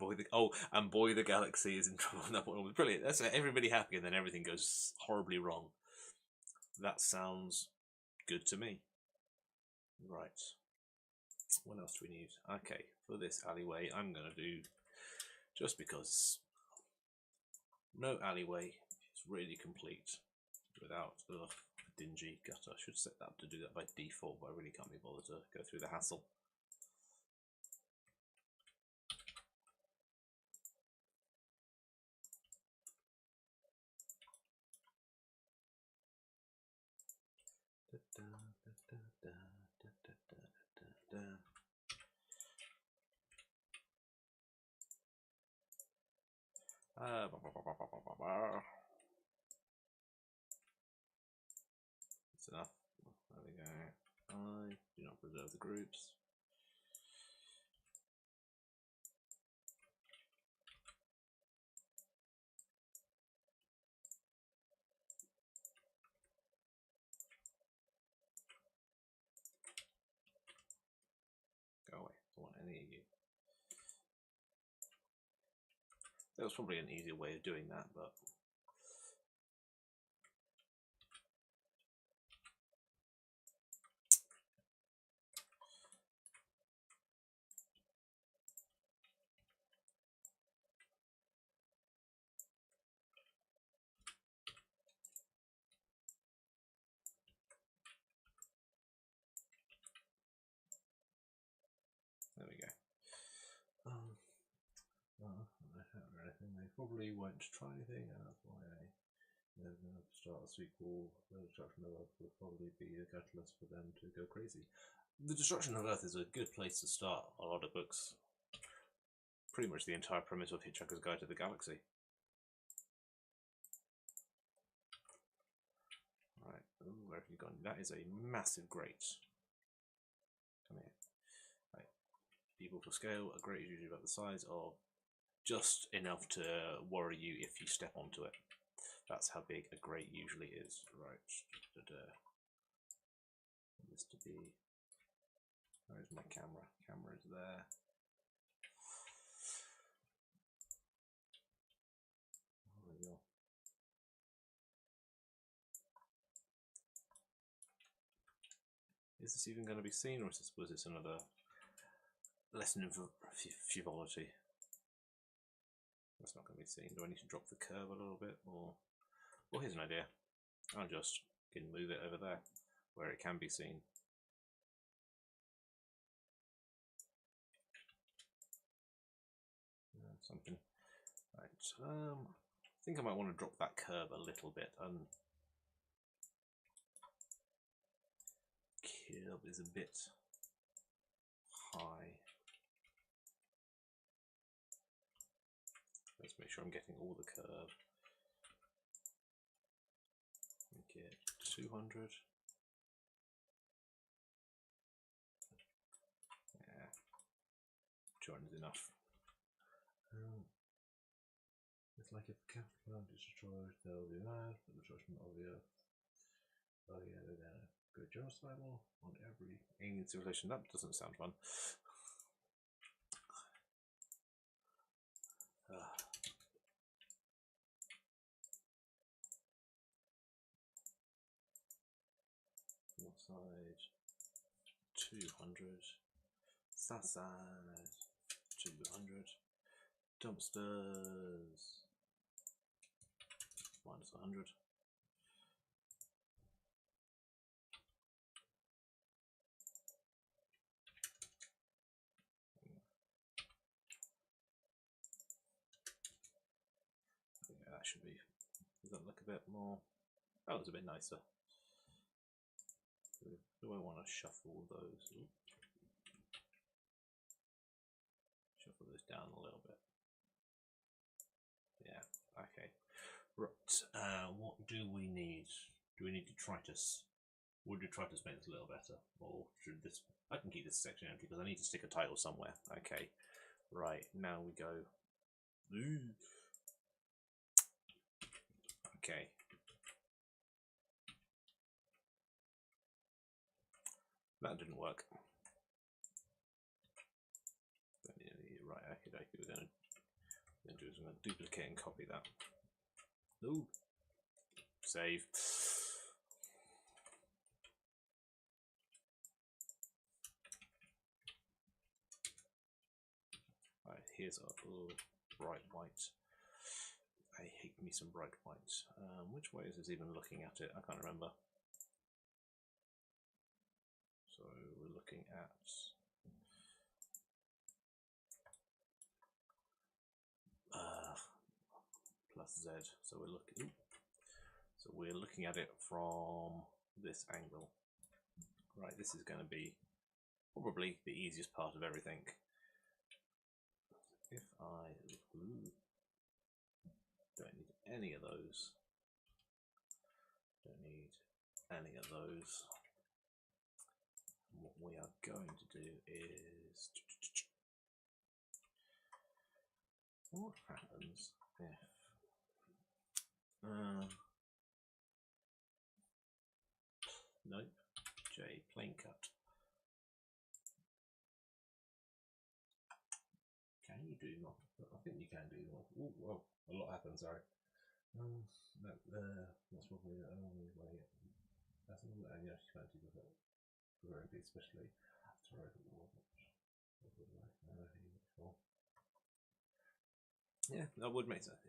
boy, the galaxy is in trouble. That one was brilliant. That's everybody happy, and then everything goes horribly wrong. That sounds good to me. Right. What else do we need? Okay, for this alleyway, I'm gonna do, just because no alleyway is really complete without a dingy gutter. I should set that up to do that by default, but I really can't be bothered to go through the hassle. That's enough. There we go. I do not preserve the groups. Go away. Don't want any of you. There was probably an easier way of doing that, but there we go. I think they probably won't try anything, and that's why they're going to start a sequel. The Destruction of Earth will probably be a catalyst for them to go crazy. The Destruction of Earth is a good place to start a lot of books. Pretty much the entire premise of Hitchhiker's Guide to the Galaxy. Right, where have you gone? That is a massive grate. Come here. Right. People for scale, a grate is usually about the size of just enough to worry you if you step onto it. That's how big a grate usually is. Right. This to be. Where's my camera? Camera is there. There we go. Is this even going to be seen, or was this another lesson in frivolity? That's not going to be seen. Do I need to drop the curve a little bit, or? Well, here's an idea. I'll just move it over there, where it can be seen. Something. Right. I think I might want to drop that curve a little bit. Curve is a bit high. Let's make sure I'm getting all the curve. Make it 200. Yeah, 200 is enough. It's like if the capital plant is destroyed, there will be that, the destruction of the Earth. Oh yeah, they're there. Good genocidal on every alien civilization. That doesn't sound fun. North side 200. South side 200. Dumpsters minus 100. Yeah, that should be. Does that look a bit more? That looks a bit nicer. Do I want to shuffle those? Shuffle those down a little bit. Yeah. Okay. Right. What do we need? Do we need detritus? Would detritus make this a little better, or should this? I can keep this section empty because I need to stick a title somewhere. Okay. Right. Now we go. Ooh. Okay. That didn't work. Right, okay. we're going to do is I'm going to duplicate and copy that. Ooh. Save. Right, here's our bright white. I hate me some bright white. Which way is this even looking at it? I can't remember. So we're looking at plus Z. So we're looking at it from this angle. Right, this is going to be probably the easiest part of everything. If I don't need any of those, don't need any of those. And what we are going to do is, what happens if nope, J plain cut. Can you do more? I think you can do more. Oh, whoa, a lot happens, sorry. No, that's probably the only way. That's all, and you actually can't do that. Especially sorry. Yeah, that would make sense.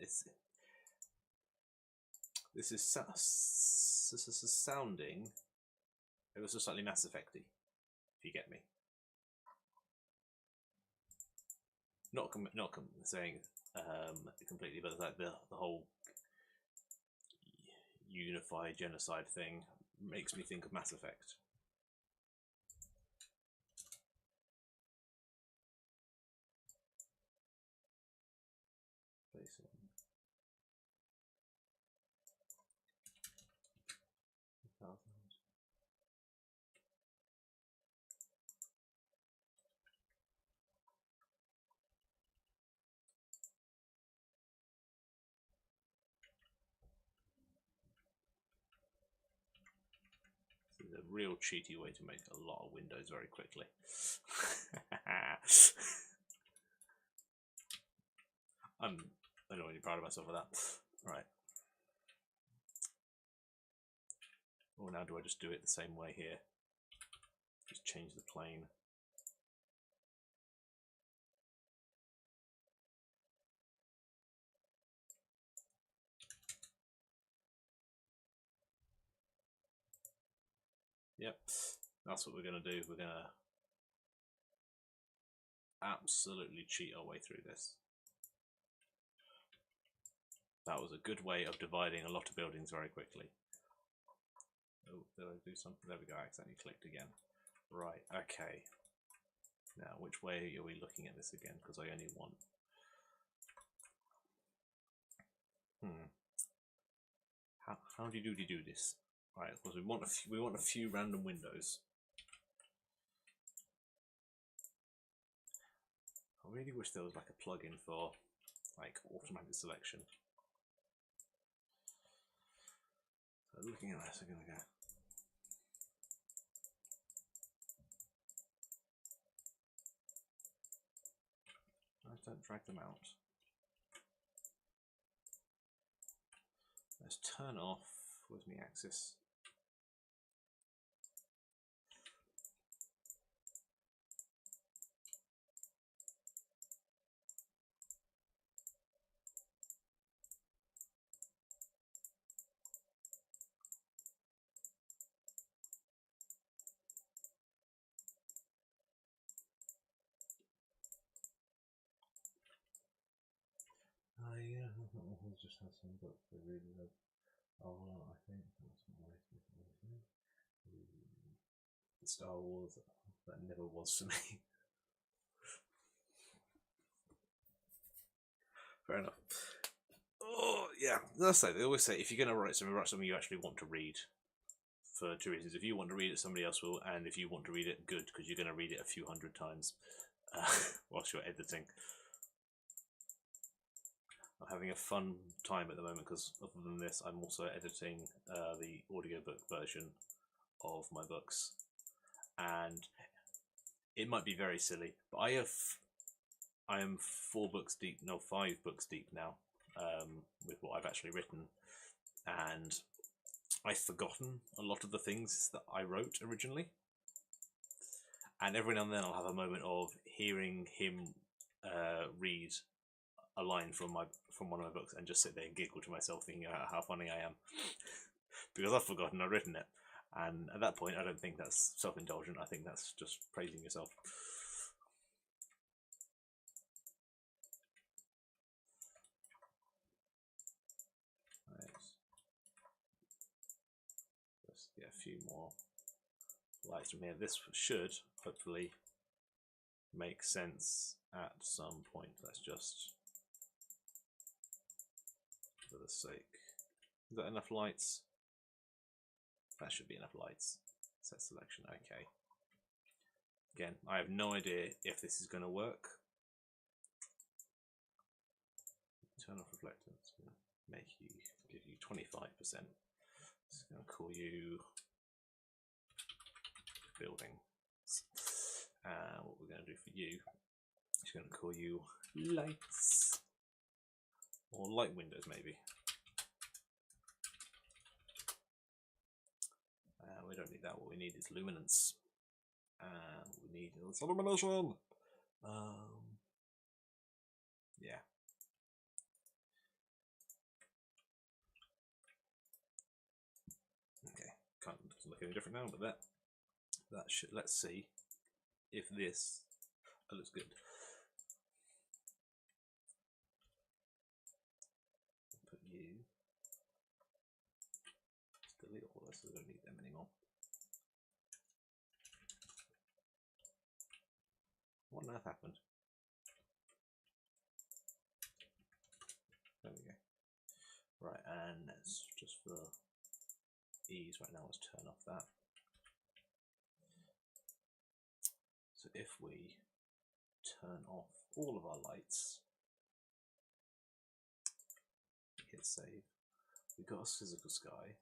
This is sounding. It was just slightly Mass Effecty, if you get me. Not saying completely, but like the whole unified genocide thing makes me think of Mass Effect. This is a real cheaty way to make a lot of windows very quickly. I'm really proud of myself for that. Right. Or now do I just do it the same way here? Just change the plane. Yep, that's what we're going to do. We're going to absolutely cheat our way through this. That was a good way of dividing a lot of buildings very quickly. Oh, did I do something? There we go, I accidentally clicked again. Right, okay. Now, which way are we looking at this again? Because I only want... How do you do this? Right, because we want a few random windows. I really wish there was like a plugin for like automatic selection. So looking at this, I'm gonna go. Don't drag them out. Let's turn off. Where's my axis? Yeah, we'll just have some books we really love. Oh, I think that's my Star Wars. That never was for me. Fair enough. Oh yeah, that's like they always say. If you're going to write something you actually want to read. For two reasons: if you want to read it, somebody else will, and if you want to read it, good, because you're going to read it a few hundred times whilst you're editing. I'm having a fun time at the moment because other than this, I'm also editing the audiobook version of my books, and it might be very silly, but I I am 4 books deep, no, 5 books deep now, with what I've actually written, and I've forgotten a lot of the things that I wrote originally. And every now and then I'll have a moment of hearing him read a line from one of my books and just sit there and giggle to myself, thinking how funny I am, because I've forgotten I've written it. And at that point, I don't think that's self-indulgent. I think that's just praising yourself. Right. Let's get a few more lights from here. This should hopefully make sense at some point. Let's just, for the sake, is that enough lights? That should be enough lights. Set selection, okay. Again, I have no idea if this is going to work. Turn off reflector. It's going to make you, give you 25%. It's going to call you building. What we're going to do for you is going to call you lights, or light windows maybe. We don't need that. What we need is luminance. We need illumination. Yeah. Okay. Doesn't look any different now, but that should. Let's see if this looks good. Put you. Just delete all this, so we don't need them anymore. What on earth happened? There we go. Right, and let's just for ease right now, let's turn off that. So if we turn off all of our lights, hit save, we've got a physical sky.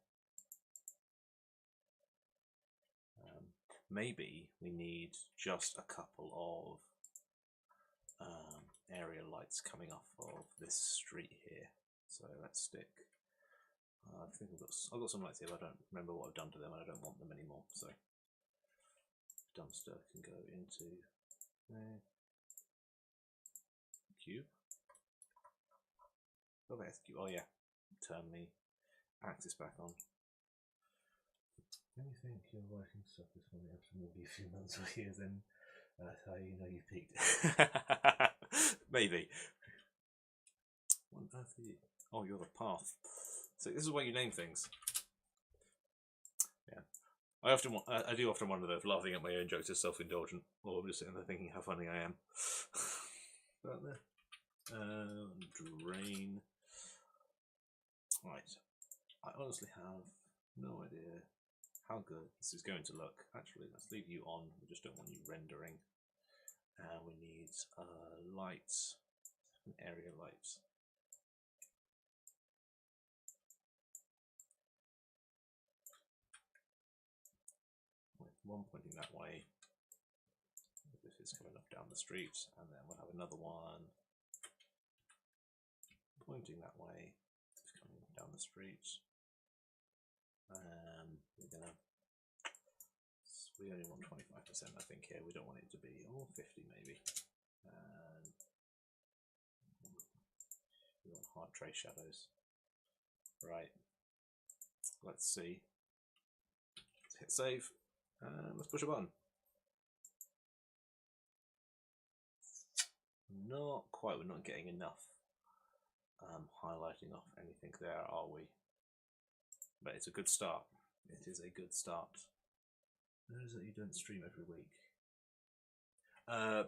Maybe we need just a couple of area lights coming off of this street here. So let's stick. I think I've got some lights here, but I don't remember what I've done to them, and I don't want them anymore. So dumpster can go into there. Cube. Oh, there's cube. Oh yeah. Turn the axis back on. When you think you're writing stuff this morning after maybe a few months or years, then that's how you know you peaked. Maybe. What on earth are you? Oh, you're the path. So this is where you name things. Yeah. I do often wonder though if laughing at my own jokes is self-indulgent, or I'm just sitting there thinking how funny I am. About there. Drain. Right. I honestly have no idea how good this is going to look. Actually, let's leave you on. We just don't want you rendering. We need lights, an area light. One pointing that way. This is coming up down the street, and then we'll have another one pointing that way. It's coming down the street. We only want 25%, I think, here. We don't want it to be 50 maybe. And we want hard trace shadows. Right. Let's see. Let's hit save and let's push a button. Not quite. We're not getting enough highlighting off anything there, are we? But it's a good start. It is a good start. Notice that you don't stream every week.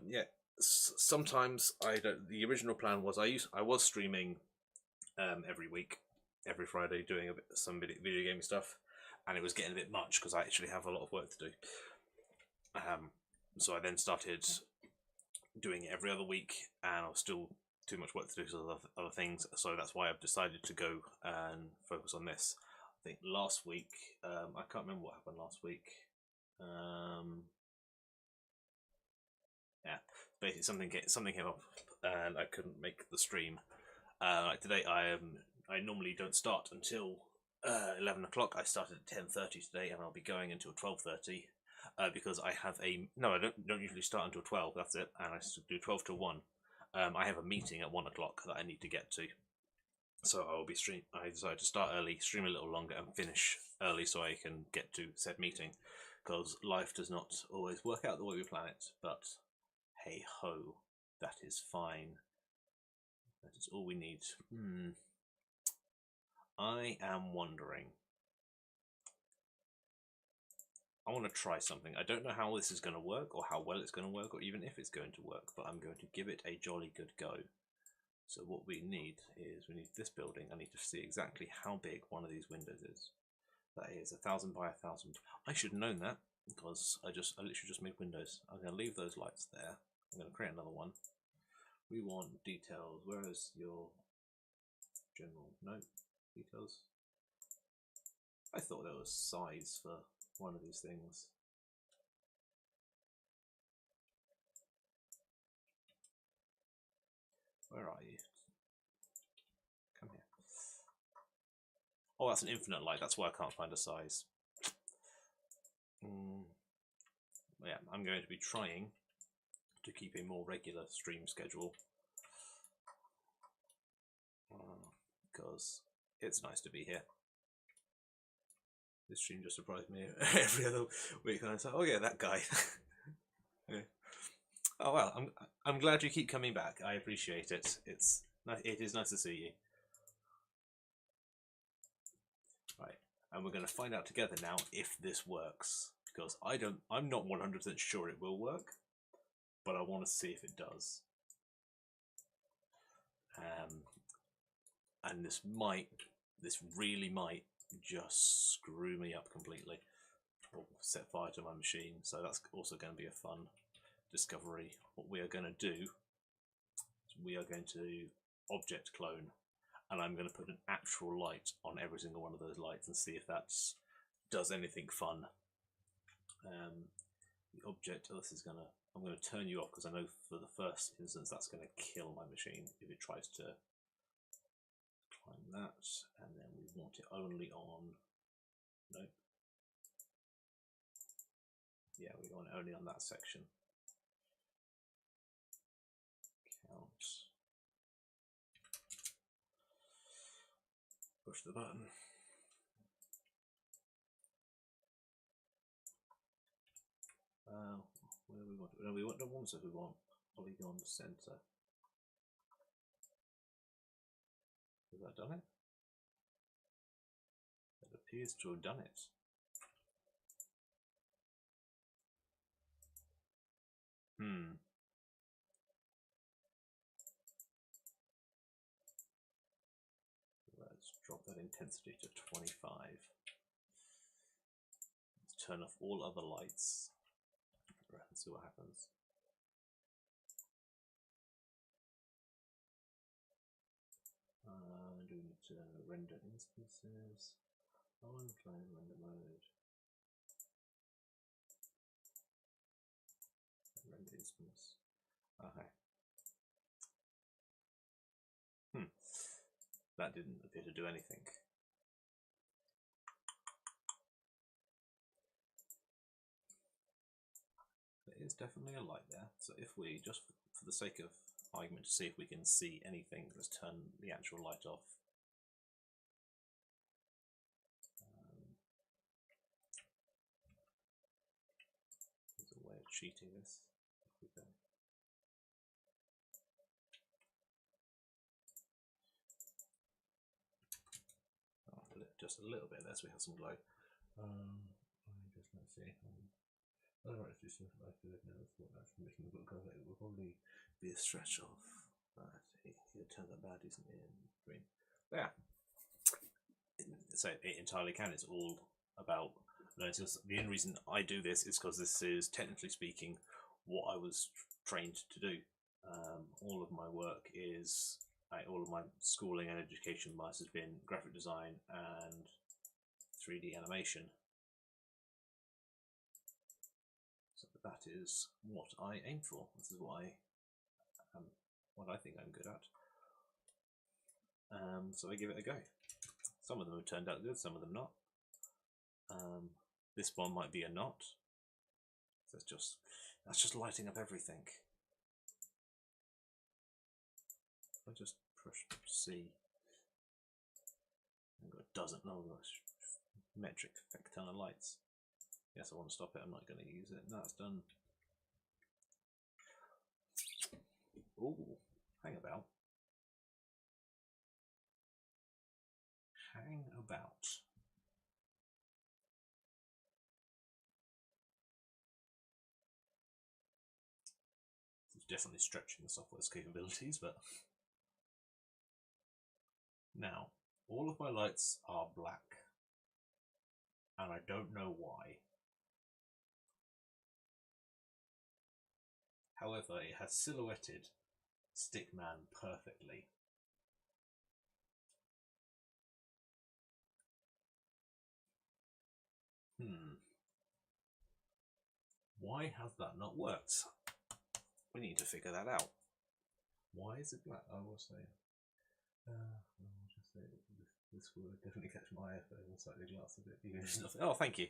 Yeah, sometimes I don't. The original plan was I was streaming every week, every Friday, doing some video gaming stuff, and it was getting a bit much because I actually have a lot of work to do. So I then started doing it every other week, and I was still too much work to do because of other things. So that's why I've decided to go and focus on this. I think last week, I can't remember what happened last week. Yeah, basically something came up and I couldn't make the stream. Like today, I normally don't start until 11 o'clock. I started at 10:30 today, and I'll be going until 12:30 because I have I don't usually start until 12. That's it, and I do 12 to 1. I have a meeting at 1 o'clock that I need to get to, so I will be I decided to start early, stream a little longer, and finish early so I can get to said meeting. Because life does not always work out the way we plan it, but hey ho, that is fine. That is all we need. I am wondering. I want to try something. I don't know how this is going to work, or how well it's going to work, or even if it's going to work, but I'm going to give it a jolly good go. So what we need is, we need this building. I need to see exactly how big one of these windows is. That is 1,000 by 1,000. I should have known that, because I literally just made windows. I'm going to leave those lights there. I'm going to create another one. We want details. Where is your general? No, details. I thought there was size for one of these things. Where are you? Come here. Oh, that's an infinite light. That's why I can't find a size. Yeah, I'm going to be trying to keep a more regular stream schedule. Because it's nice to be here. This stream just surprised me every other week, and I say, "Oh yeah, that guy." Yeah. Oh well, I'm glad you keep coming back. I appreciate it. It is nice to see you. Right, and we're going to find out together now if this works, because I'm not 100% sure it will work, but I want to see if it does. And this really might just screw me up completely, or set fire to my machine. So that's also going to be a fun discovery. What we are going to do is we are going to object clone, and I'm going to put an actual light on every single one of those lights and see if that does anything fun. The object, I'm going to turn you off, because I know for the first instance that's going to kill my machine if it tries to climb that, and then we want it only on, nope. Yeah, we want it only on that section. Count. Push the button. Where do we want? No, we want the ones that we want. Polygon center. Has that done it? It appears to have done it. Let's drop that intensity to 25. Let's turn off all other lights. Let's see what happens. Do we need to render instances? Client render mode. Render instance. Okay. That didn't appear to do anything. There is definitely a light there. So if we, just for the sake of argument, to see if we can see anything, let's turn the actual light off. There's a way of cheating this. Just a little bit there, so we have some glow. Let's see. Otherwise, this is like what that's making the book cover. It will probably be a stretch of that. He'll turn that bad isn't in green. Yeah. So it entirely can. It's all about. The only reason I do this is because this is, technically speaking, what I was trained to do. All of my work is, all of my schooling and education wise has been graphic design and 3D animation. So that is what I aim for. This is what I what I think I'm good at. So I give it a go. Some of them have turned out good, some of them not. This one might be a not. That's just lighting up everything. I just push C. I've got a dozen. No, metric effect ton of lights. Yes, I want to stop it. I'm not going to use it. That's done. Ooh, hang about. Hang about. It's definitely stretching the software's capabilities, but now all of my lights are black, and I don't know why. However, it has silhouetted Stickman perfectly. Why has that not worked? We need to figure that out. Why is it black? I will say. I'll just say this will definitely catch my eye if I slightly glance a bit. Even if nothing. Oh, thank you.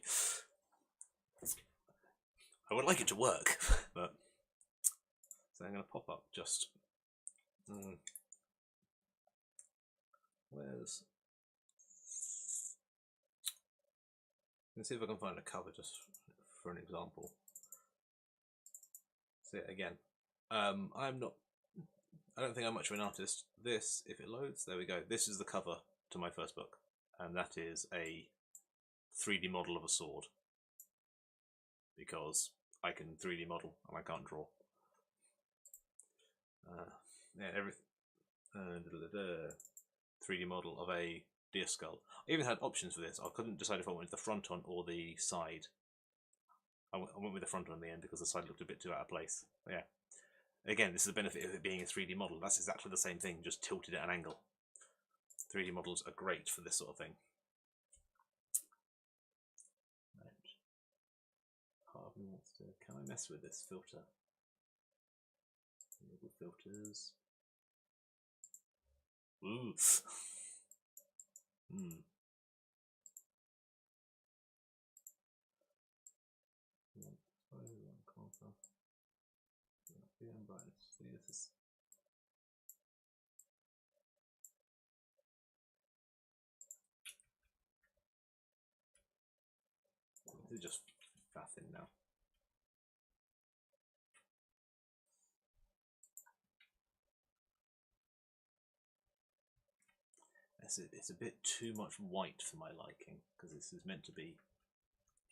I would like it to work, but so I'm going to pop up just. Where's? Let's see if I can find a cover just for an example. See it again. I'm not. I don't think I'm much of an artist. This, if it loads, there we go. This is the cover to my first book, and that is a 3D model of a sword. Because I can 3D model and I can't draw. Yeah, everything. 3D model of a deer skull. I even had options for this. I couldn't decide if I wanted the front on or the side. I went with the front on in the end because the side looked a bit too out of place. But yeah. Again, this is the benefit of it being a 3D model. That's exactly the same thing, just tilted at an angle. 3D models are great for this sort of thing. Right. Part of me wants to. Can I mess with this filter? Enable filters. Ooh. This is just faffing now. It's a bit too much white for my liking because this is meant to be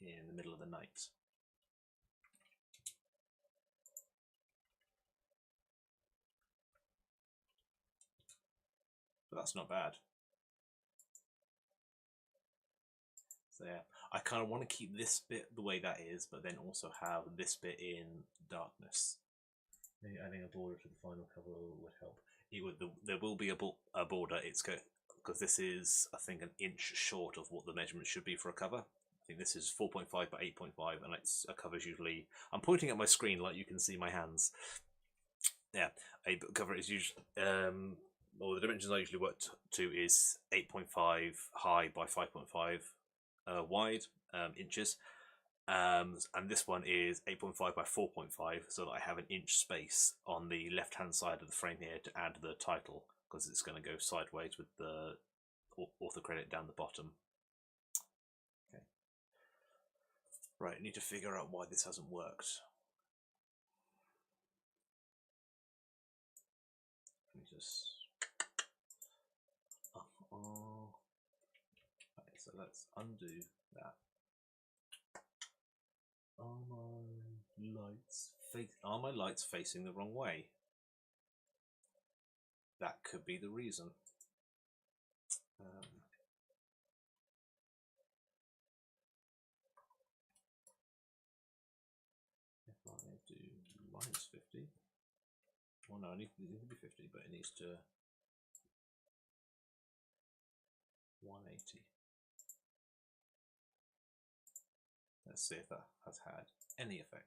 in the middle of the night. But that's not bad. So yeah, I kind of want to keep this bit the way that is, but then also have this bit in darkness. Maybe adding a border to the final cover would help. There will be a border. It's because this is, I think, an inch short of what the measurement should be for a cover. I think this is 4.5 by 8.5, and it's a cover's usually. I'm pointing at my screen like you can see my hands. Yeah, a book cover is usually. Well, the dimensions I usually work to is 8.5 high by 5.5 wide inches. And this one is 8.5 by 4.5, so that I have an inch space on the left hand side of the frame here to add the title, because it's going to go sideways with the author credit down the bottom. Okay. Right, I need to figure out why this hasn't worked. Let me just. Okay, so let's undo that. Are my lights facing the wrong way? That could be the reason. If I do -50, well, no, it needs to be 50, but it needs to 180. Let's see if that has had any effect.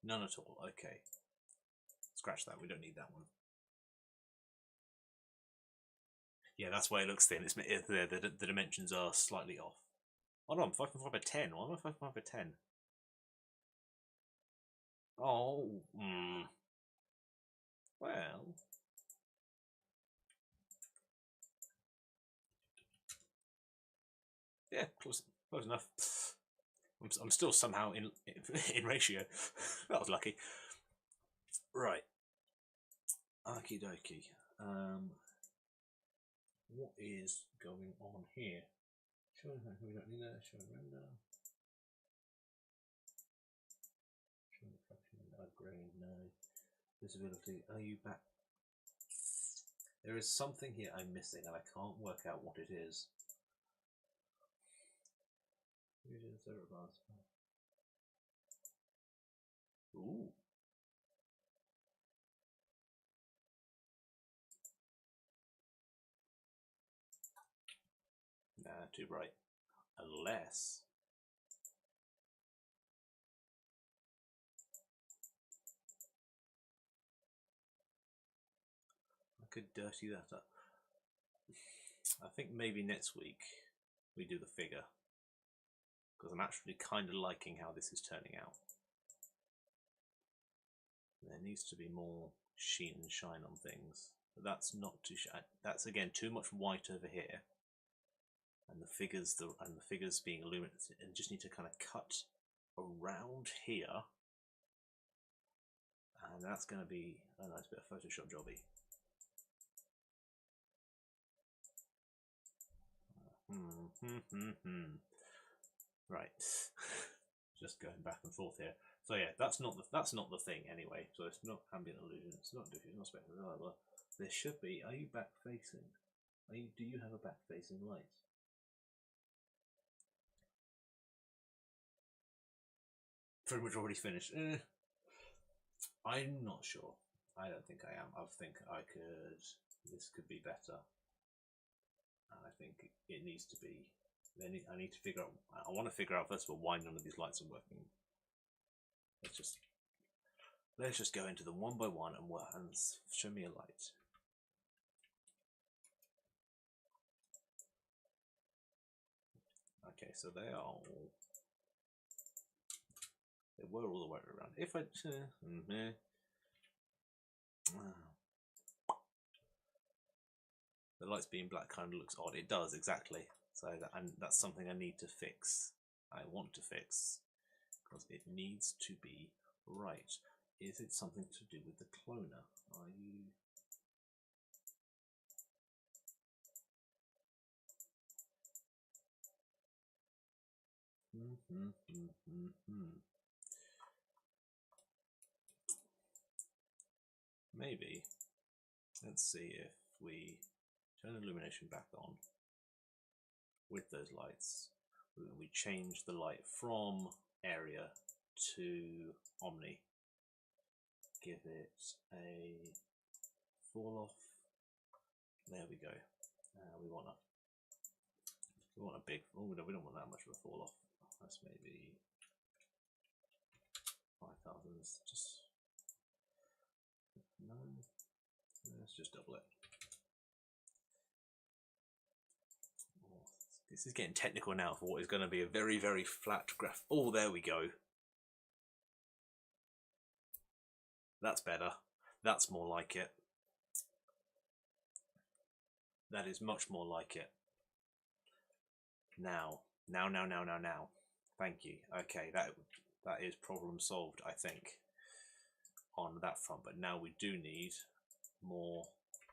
None at all. Okay. Scratch that. We don't need that one. Yeah, that's why it looks thin. The dimensions are slightly off. Oh no, I'm 5.5 by 10. Why am I 5.5 by 10? Oh, well. Yeah, close enough. I'm still somehow in ratio. That was lucky. Right. Okie dokie. What is going on here? We don't need that. Show render. Show reflection. Upgrade. No. Visibility. Are you back? There is something here I'm missing, and I can't work out what it is. Ooh. Nah, too bright. Unless I could dirty that up. I think maybe next week we do the figure, because I'm actually kind of liking how this is turning out. There needs to be more sheen and shine on things, but that's not too shine. That's again too much white over here, and the figures being illuminated, and just need to kind of cut around here, and that's going to be a nice bit of Photoshop jobby. Right. Just going back and forth here. So yeah, that's not the thing anyway. So it's not ambient illusion. It's not diffuse. Not spectral. Blah, blah. There should be. Are you back facing? Do you have a back facing light? Pretty much already finished. I'm not sure. I don't think I am. I think I could. This could be better. And I think it needs to be. I need to figure out. I want to figure out first of all why none of these lights are working. Let's just go into them one by one and show me a light. Okay, so they were all the way around. If I the lights being black kind of looks odd. It does exactly. So that's something I need to fix. I want to fix because it needs to be right. Is it something to do with the cloner? Are you? Maybe. Let's see if we turn the illumination back on with those lights. We change the light from area to omni. Give it a fall off. There we go. We want a big. Oh no, we don't want that much of a fall off. That's maybe 5,000. Just no. Let's just double it. Oh, this is getting technical now for what is going to be a very, very flat graph. Oh, there we go. That's better. That's more like it. That is much more like it. Now. Thank you. Okay, that is problem solved, I think, on that front. But now we do need more.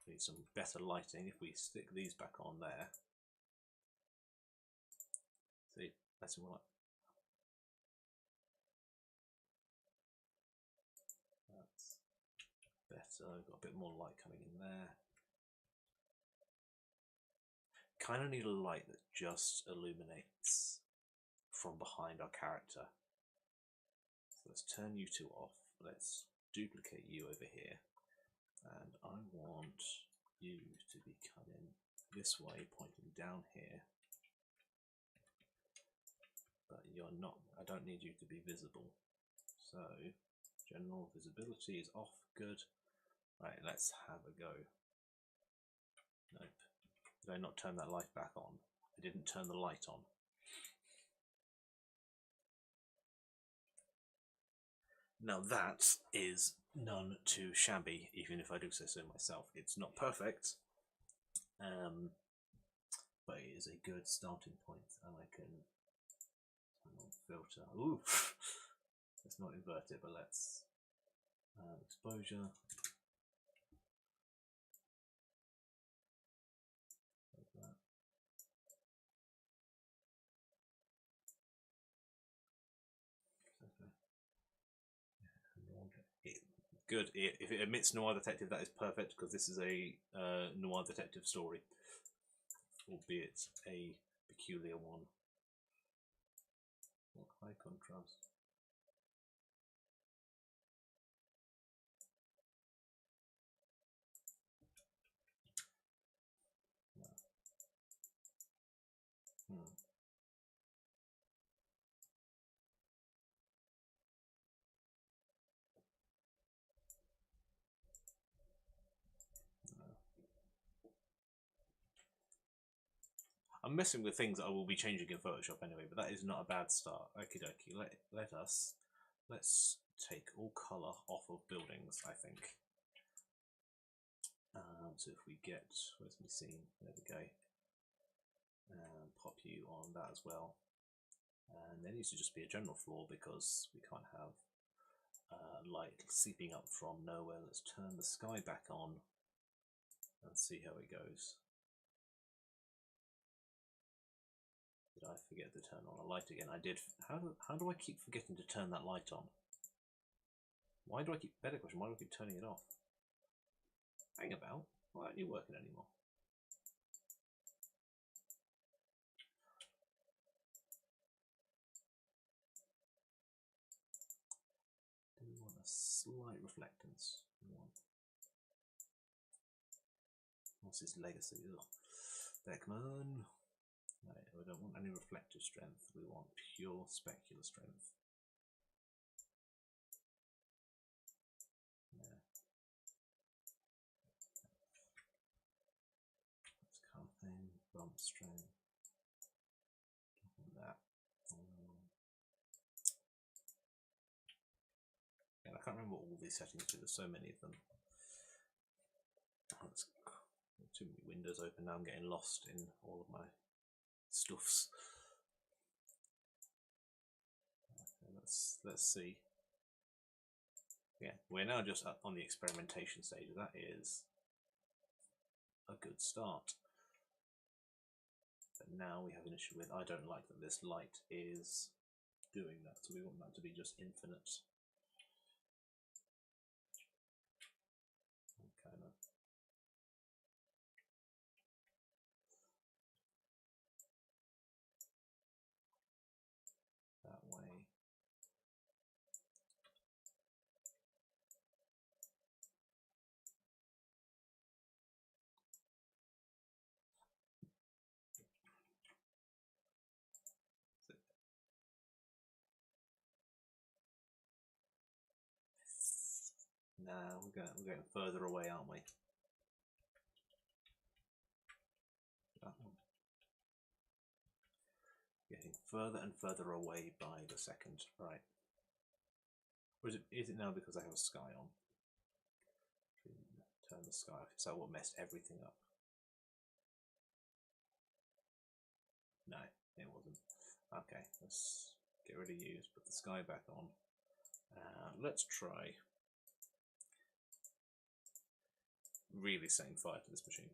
We need some better lighting. If we stick these back on there, see, that's what. That's better. Got a bit more light coming in there. Kind of need a light that just illuminates from behind our character. So let's turn you two off. Let's duplicate you over here. And I want you to be coming this way, pointing down here. But you're not. I don't need you to be visible. So General visibility is off. Good. Right, let's have a go. Nope. Did I not turn that light back on? I didn't turn the light on. Now that is none too shabby, even if I do say so myself. It's not perfect, but it is a good starting point, and I can turn on filter. Ooh, let's not invert it, but let's exposure. Like that. Good. If it emits Noir Detective, that is perfect, because this is a Noir Detective story, albeit a peculiar one. High contrast. I'm messing with things that I will be changing in Photoshop anyway, but that is not a bad start. Okie dokie. Let's take all colour off of buildings, I think. So if we get, where's my scene? There we go. Pop you on that as well. And there needs to just be a general floor because we can't have light seeping up from nowhere. Let's turn the sky back on and see how it goes. Did I forget to turn on a light again? I did. How do I keep forgetting to turn that light on? Why do I keep, better question, why do I keep turning it off? Hang about, why aren't you working anymore? Do we want a slight reflectance? What's his legacy? Ugh. Beckman. Right, we don't want any reflective strength, we want pure specular strength. Yeah. Let's come in, bump strength. That. And I can't remember what all these settings do, there's so many of them. That's too many windows open now, I'm getting lost in all of my stuffs. Okay, let's see. Yeah, we're now just up on the experimentation stage. That is a good start. But now we have an issue with, I don't like that this light is doing that, so we want that to be just infinite. Kind of. That way. Nah, we're getting further away, aren't we? That one. Getting further and further away by the second, right? Or is it now because I have a sky on? Turn the sky off. So what messed everything up? No, it wasn't. Okay, let's get rid of you, put the sky back on. Let's try really setting fire to this machine.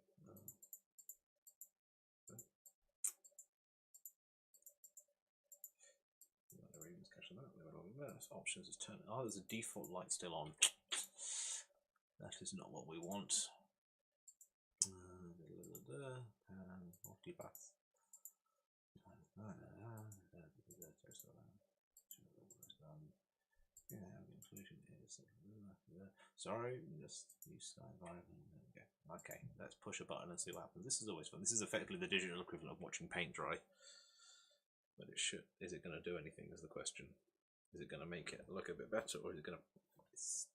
Options is turn. Oh, there's a default light still on. That is not what we want. Multipath. Sorry, just use sky environment. Okay, let's push a button and see what happens. This is always fun. This is effectively the digital equivalent of watching paint dry. But it should. Is it going to do anything? Is the question. Is it going to make it look a bit better, or is it going to it's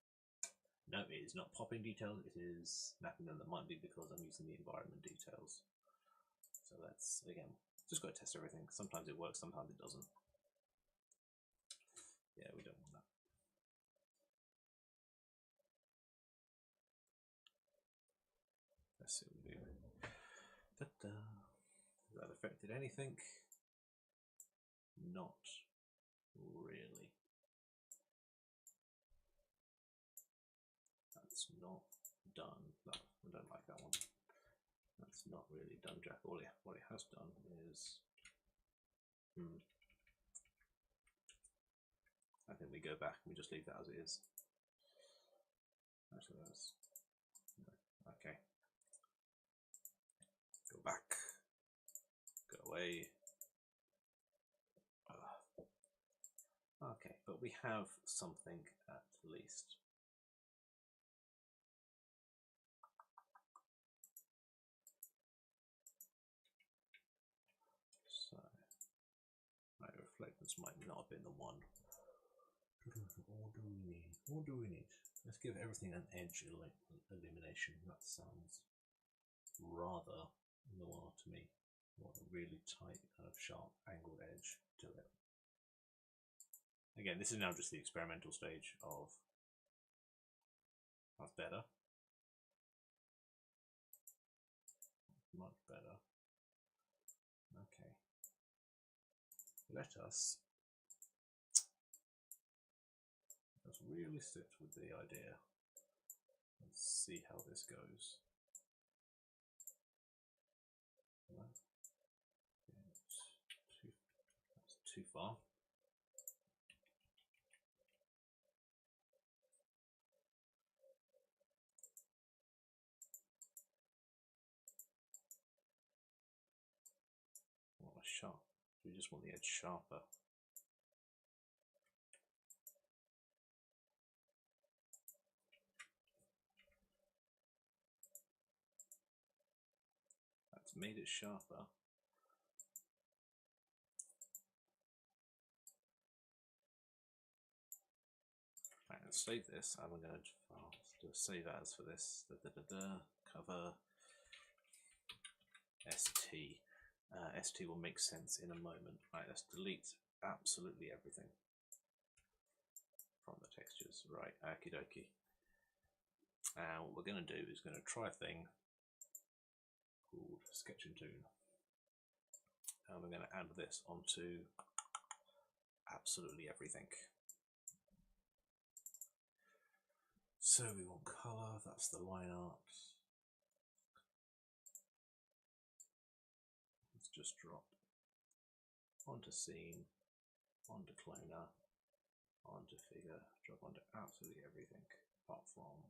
no, it is not popping details, it is snapping them. That might be because I'm using the environment details. So that's, again, just got to test everything. Sometimes it works, sometimes it doesn't. Yeah, we don't want that. Let's see what we do. Ta-da. Has that affected anything? Not really. That's not done. No, I don't like that one. That's not really done, Jack. What it has done is, I think we go back and we just leave that as it is. Actually, that's no. Okay. Go back. Go away. Okay, but we have something at least. So, my reflectance might not have been the one. What do we need? Let's give everything an edge illumination. That sounds rather noir to me. Want a really tight, kind of sharp, angled edge to it. Again, this is now just the experimental stage of. That's better. Much better. Okay. Let's really sit with the idea and see how this goes. That's too far. What a sharp. We just want the edge sharper. That's made it sharper. Right, let's save this, and we're going to save as for this. Cover ST. ST will make sense in a moment. Right, let's delete absolutely everything from the textures. Right, okie dokie. And what we're going to do is going to try a thing called Sketch and Tune. And we're going to add this onto absolutely everything. So we want colour, that's the line art. Let's just drop onto scene, onto cloner, onto figure, drop onto absolutely everything apart from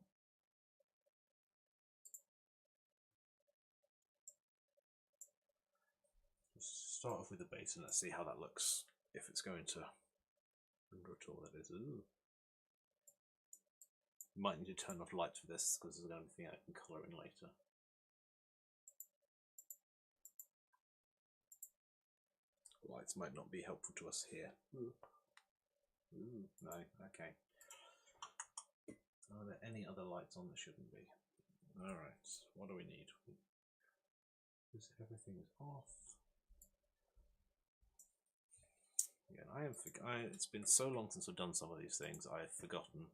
just start off with the base and let's see how that looks. If it's going to under at all, that is. Ooh. You might need to turn off lights for this because there's going to be anything I can colour in later. Lights might not be helpful to us here. Ooh. Ooh, no, okay. Are there any other lights on that shouldn't be? Alright, what do we need? Because everything's off. Again, it's been so long since I've done some of these things, I've forgotten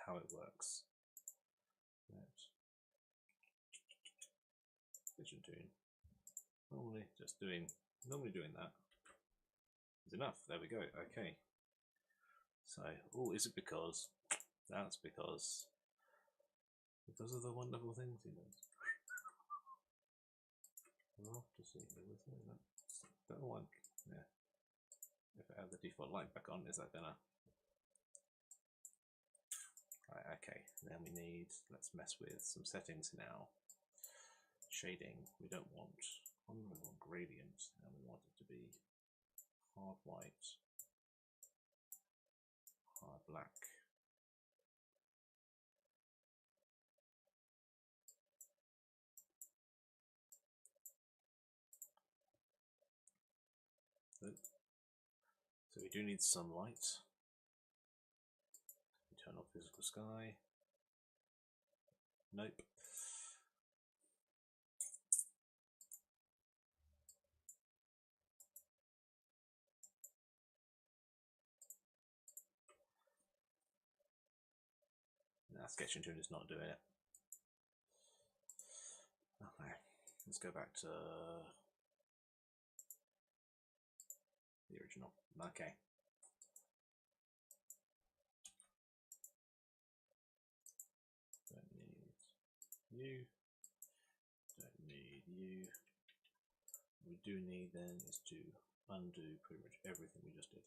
how it works. Sketch and Tune. Normally doing that is enough. There we go. Okay. So, oh, is it because? That's because of the wonderful things he does. We'll have to see. Don't want. Yeah. If I have the default light back on, is that gonna? Right. Okay. Then we need. Let's mess with some settings now. Shading. We don't want. We want gradient, and we want it to be hard white, hard black. So we do need sunlight. We turn off physical sky. Nope. Nah, sketching tool is not doing it. Okay, let's go back to the original. Okay. Don't need you. Don't need you. What we do need then is to undo pretty much everything we just did.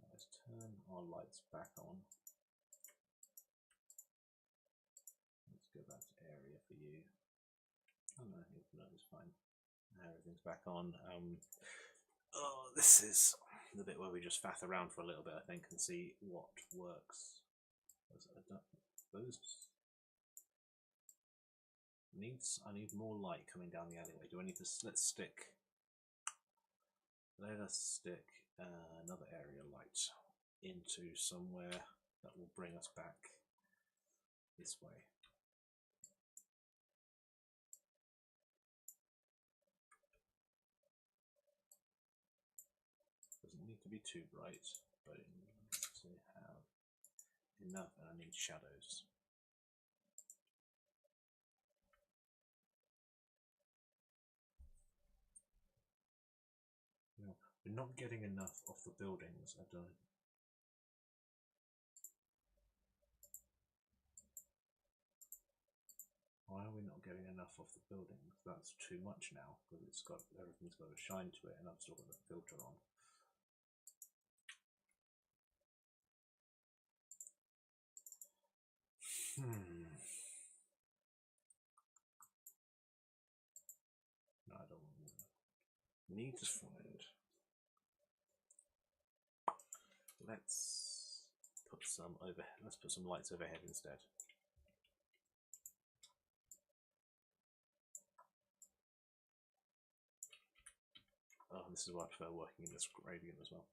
Let's turn our lights back on. Let's go back to area for you. Oh no, that is fine. Everything's back on. Oh, this is the bit where we just faff around for a little bit, I think, and see what works. Those I need more light coming down the alleyway. Do I need to? Let us stick another area light into somewhere that will bring us back this way. Doesn't need to be too bright, but it needs to have enough, and I need shadows. No, we're not getting enough of the buildings. I don't. Why are we not getting enough of the buildings? That's too much now, because everything's got a shine to it, and I've still got the filter on. No, I don't want that. Need to find. Let's put some overhead. Let's put some lights overhead instead. Oh, this is why I prefer working in this gradient as well.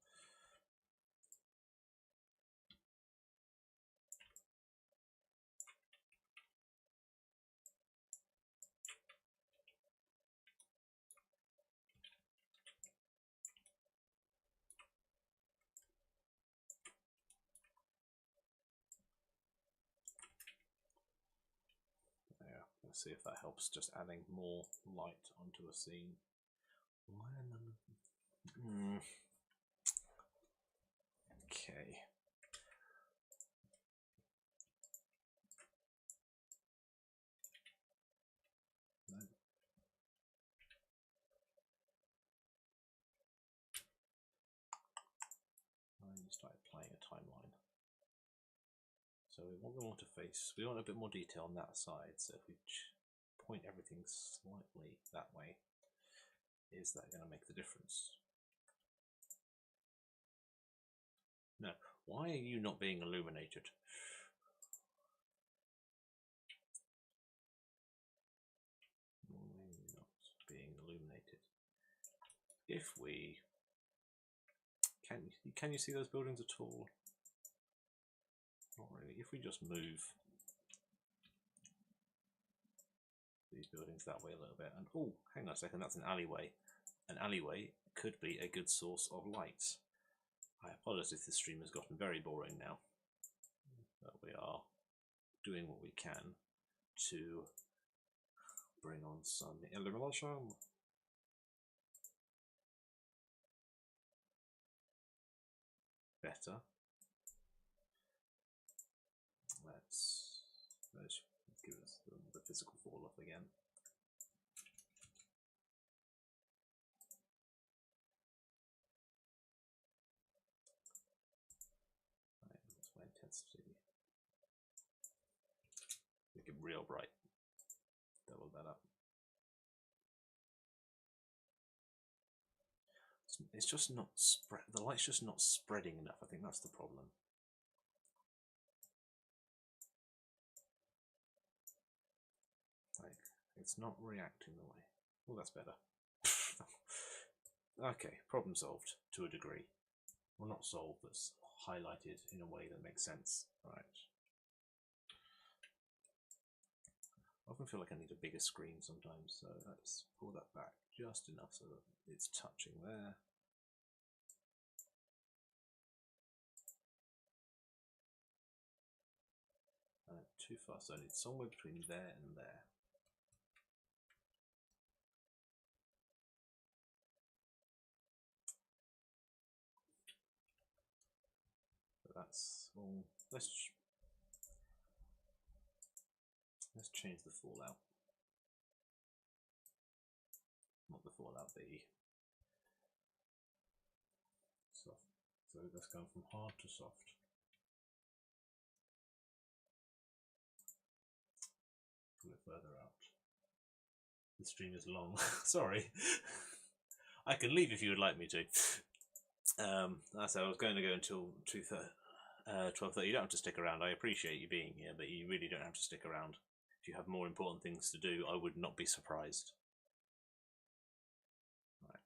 Yeah, let's see if that helps. Just adding more light onto a scene. Why none of Okay. No. I started playing a timeline. So we want them all to face. We want a bit more detail on that side. So if we point everything slightly that way, is that going to make the difference? No. Why are you not being illuminated? Not being illuminated. If we can you see those buildings at all? Not really. If we just move these buildings that way a little bit, and oh, hang on a second, that's an alleyway. An alleyway could be a good source of light. I apologise if this stream has gotten very boring now, but we are doing what we can to bring on some illumination. Better. Let's give us the physical fall off again. Right, that's my intensity. Make it real bright. Double that up. It's just not spread. The light's just not spreading enough. I think that's the problem. Like, it's not reacting the way. Well, that's better. Okay, problem solved to a degree. Well, not solved, but highlighted in a way that makes sense. Right. I often feel like I need a bigger screen sometimes, so let's pull that back just enough so that it's touching there. Too far, so I need somewhere between there and there. So that's all. Let's change the fallout. Not the fallout, the soft. So that's going from hard to soft. Pull it further out. The stream is long. Sorry. I can leave if you would like me to. That's how I was going to go until 12:30. You don't have to stick around. I appreciate you being here, but you really don't have to stick around. If you have more important things to do, I would not be surprised. Right.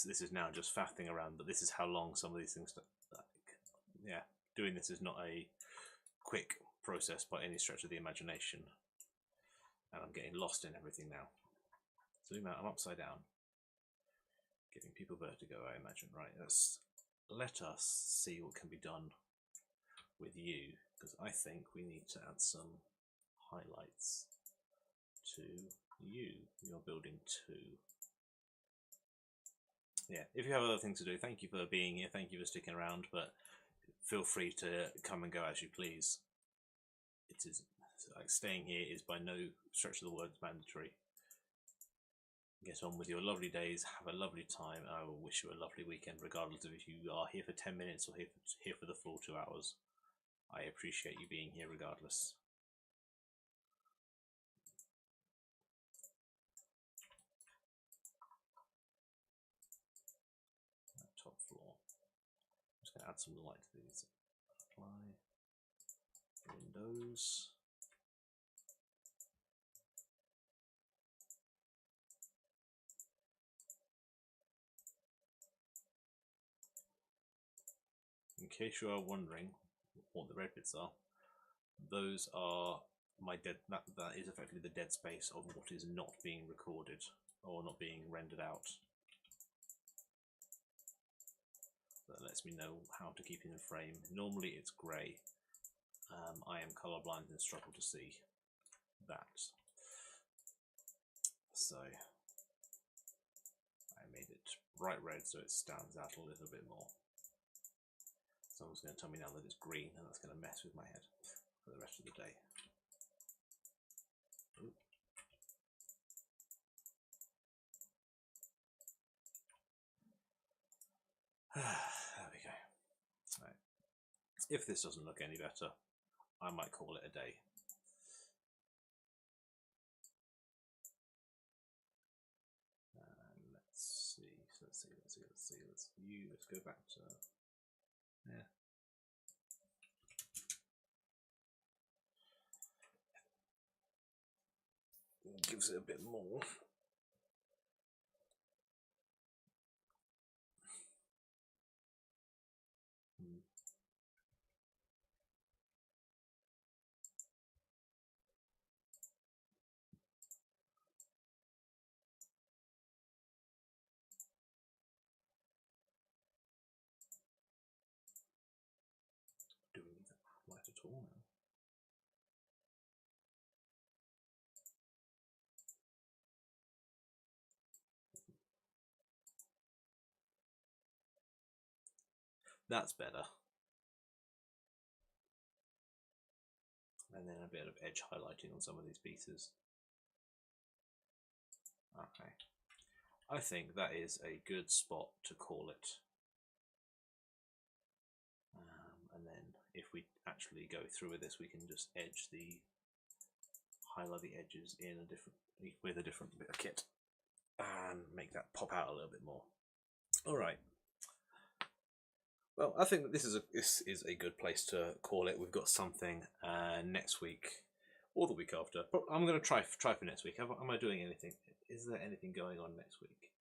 This is now just faffing around, but this is how long some of these things take. Yeah, doing this is not a quick process by any stretch of the imagination. And I'm getting lost in everything now. Zoom out, I'm upside down. Giving people vertigo, I imagine. Right, let us see what can be done with you, because I think we need to add some highlights to you. You're building 2. Yeah, if you have other things to do, thank you for being here, thank you for sticking around, but feel free to come and go as you please. It is like staying here is by no stretch of the words mandatory. Get on with your lovely days, have a lovely time, and I will wish you a lovely weekend regardless of if you are here for 10 minutes or here for the full 2 hours. I appreciate you being here regardless. Top floor. I'm just going to add some light to these. Apply. Windows. In case you are wondering what the red bits are, those are my dead. That is effectively the dead space of what is not being recorded or not being rendered out. That lets me know how to keep in the frame. Normally it's grey. I am colorblind and struggle to see that. So I made it bright red so it stands out a little bit more. Someone's going to tell me now that it's green, and that's going to mess with my head for the rest of the day. Ooh. There we go. Right. If this doesn't look any better, I might call it a day. And let's see. Let's go back to yeah. Gives it a bit more. Do we need that light at all now? That's better. And then a bit of edge highlighting on some of these pieces. Okay. I think that is a good spot to call it. And then if we actually go through with this, we can just highlight the edges in with a different bit of kit and make that pop out a little bit more. All right. Well, I think that this is a good place to call it. We've got something next week. or the week after. But I'm going to try for next week. Am I doing anything? Is there anything going on next week?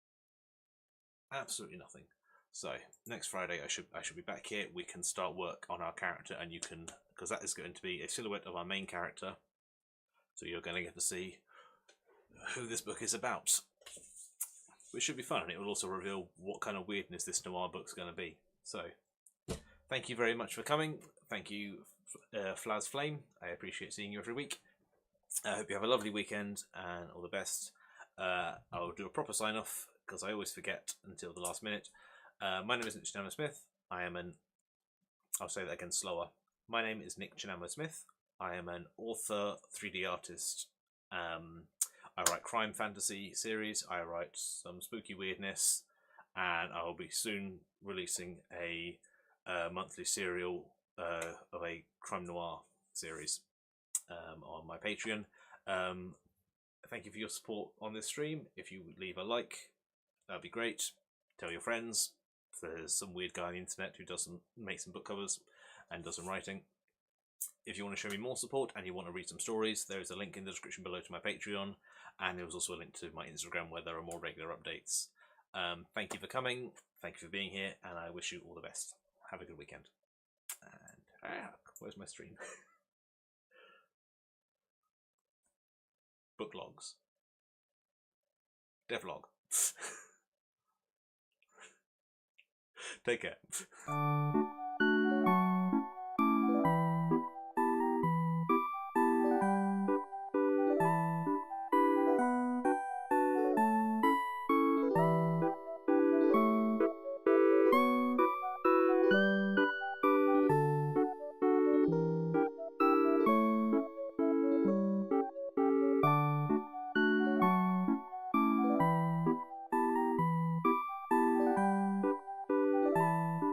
Absolutely nothing. So next Friday I should be back here. We can start work on our character, and you can, because that is going to be a silhouette of our main character. So you're going to get to see who this book is about, which should be fun, and it will also reveal what kind of weirdness this noir book's going to be. So thank you very much for coming. Thank you, Flaz Flame. I appreciate seeing you every week. I hope you have a lovely weekend and all the best. I'll do a proper sign off because I always forget until the last minute. My name is Nick Cennamo-Smith. I'll say that again slower. My name is Nick Cennamo-Smith. I am an author, 3D artist. I write crime fantasy series. I write some spooky weirdness, and I will be soon releasing a monthly serial of a crime noir series on my Patreon. Thank you for your support on this stream. If you would leave a like, that'd be great. Tell your friends. There's some weird guy on the internet who make some book covers and does some writing. If you want to show me more support and you want to read some stories, there is a link in the description below to my Patreon, and there was also a link to my Instagram where there are more regular updates. Thank you for coming, thank you for being here, and I wish you all the best. Have a good weekend. And where's my stream? Book logs. Devlog. Take care.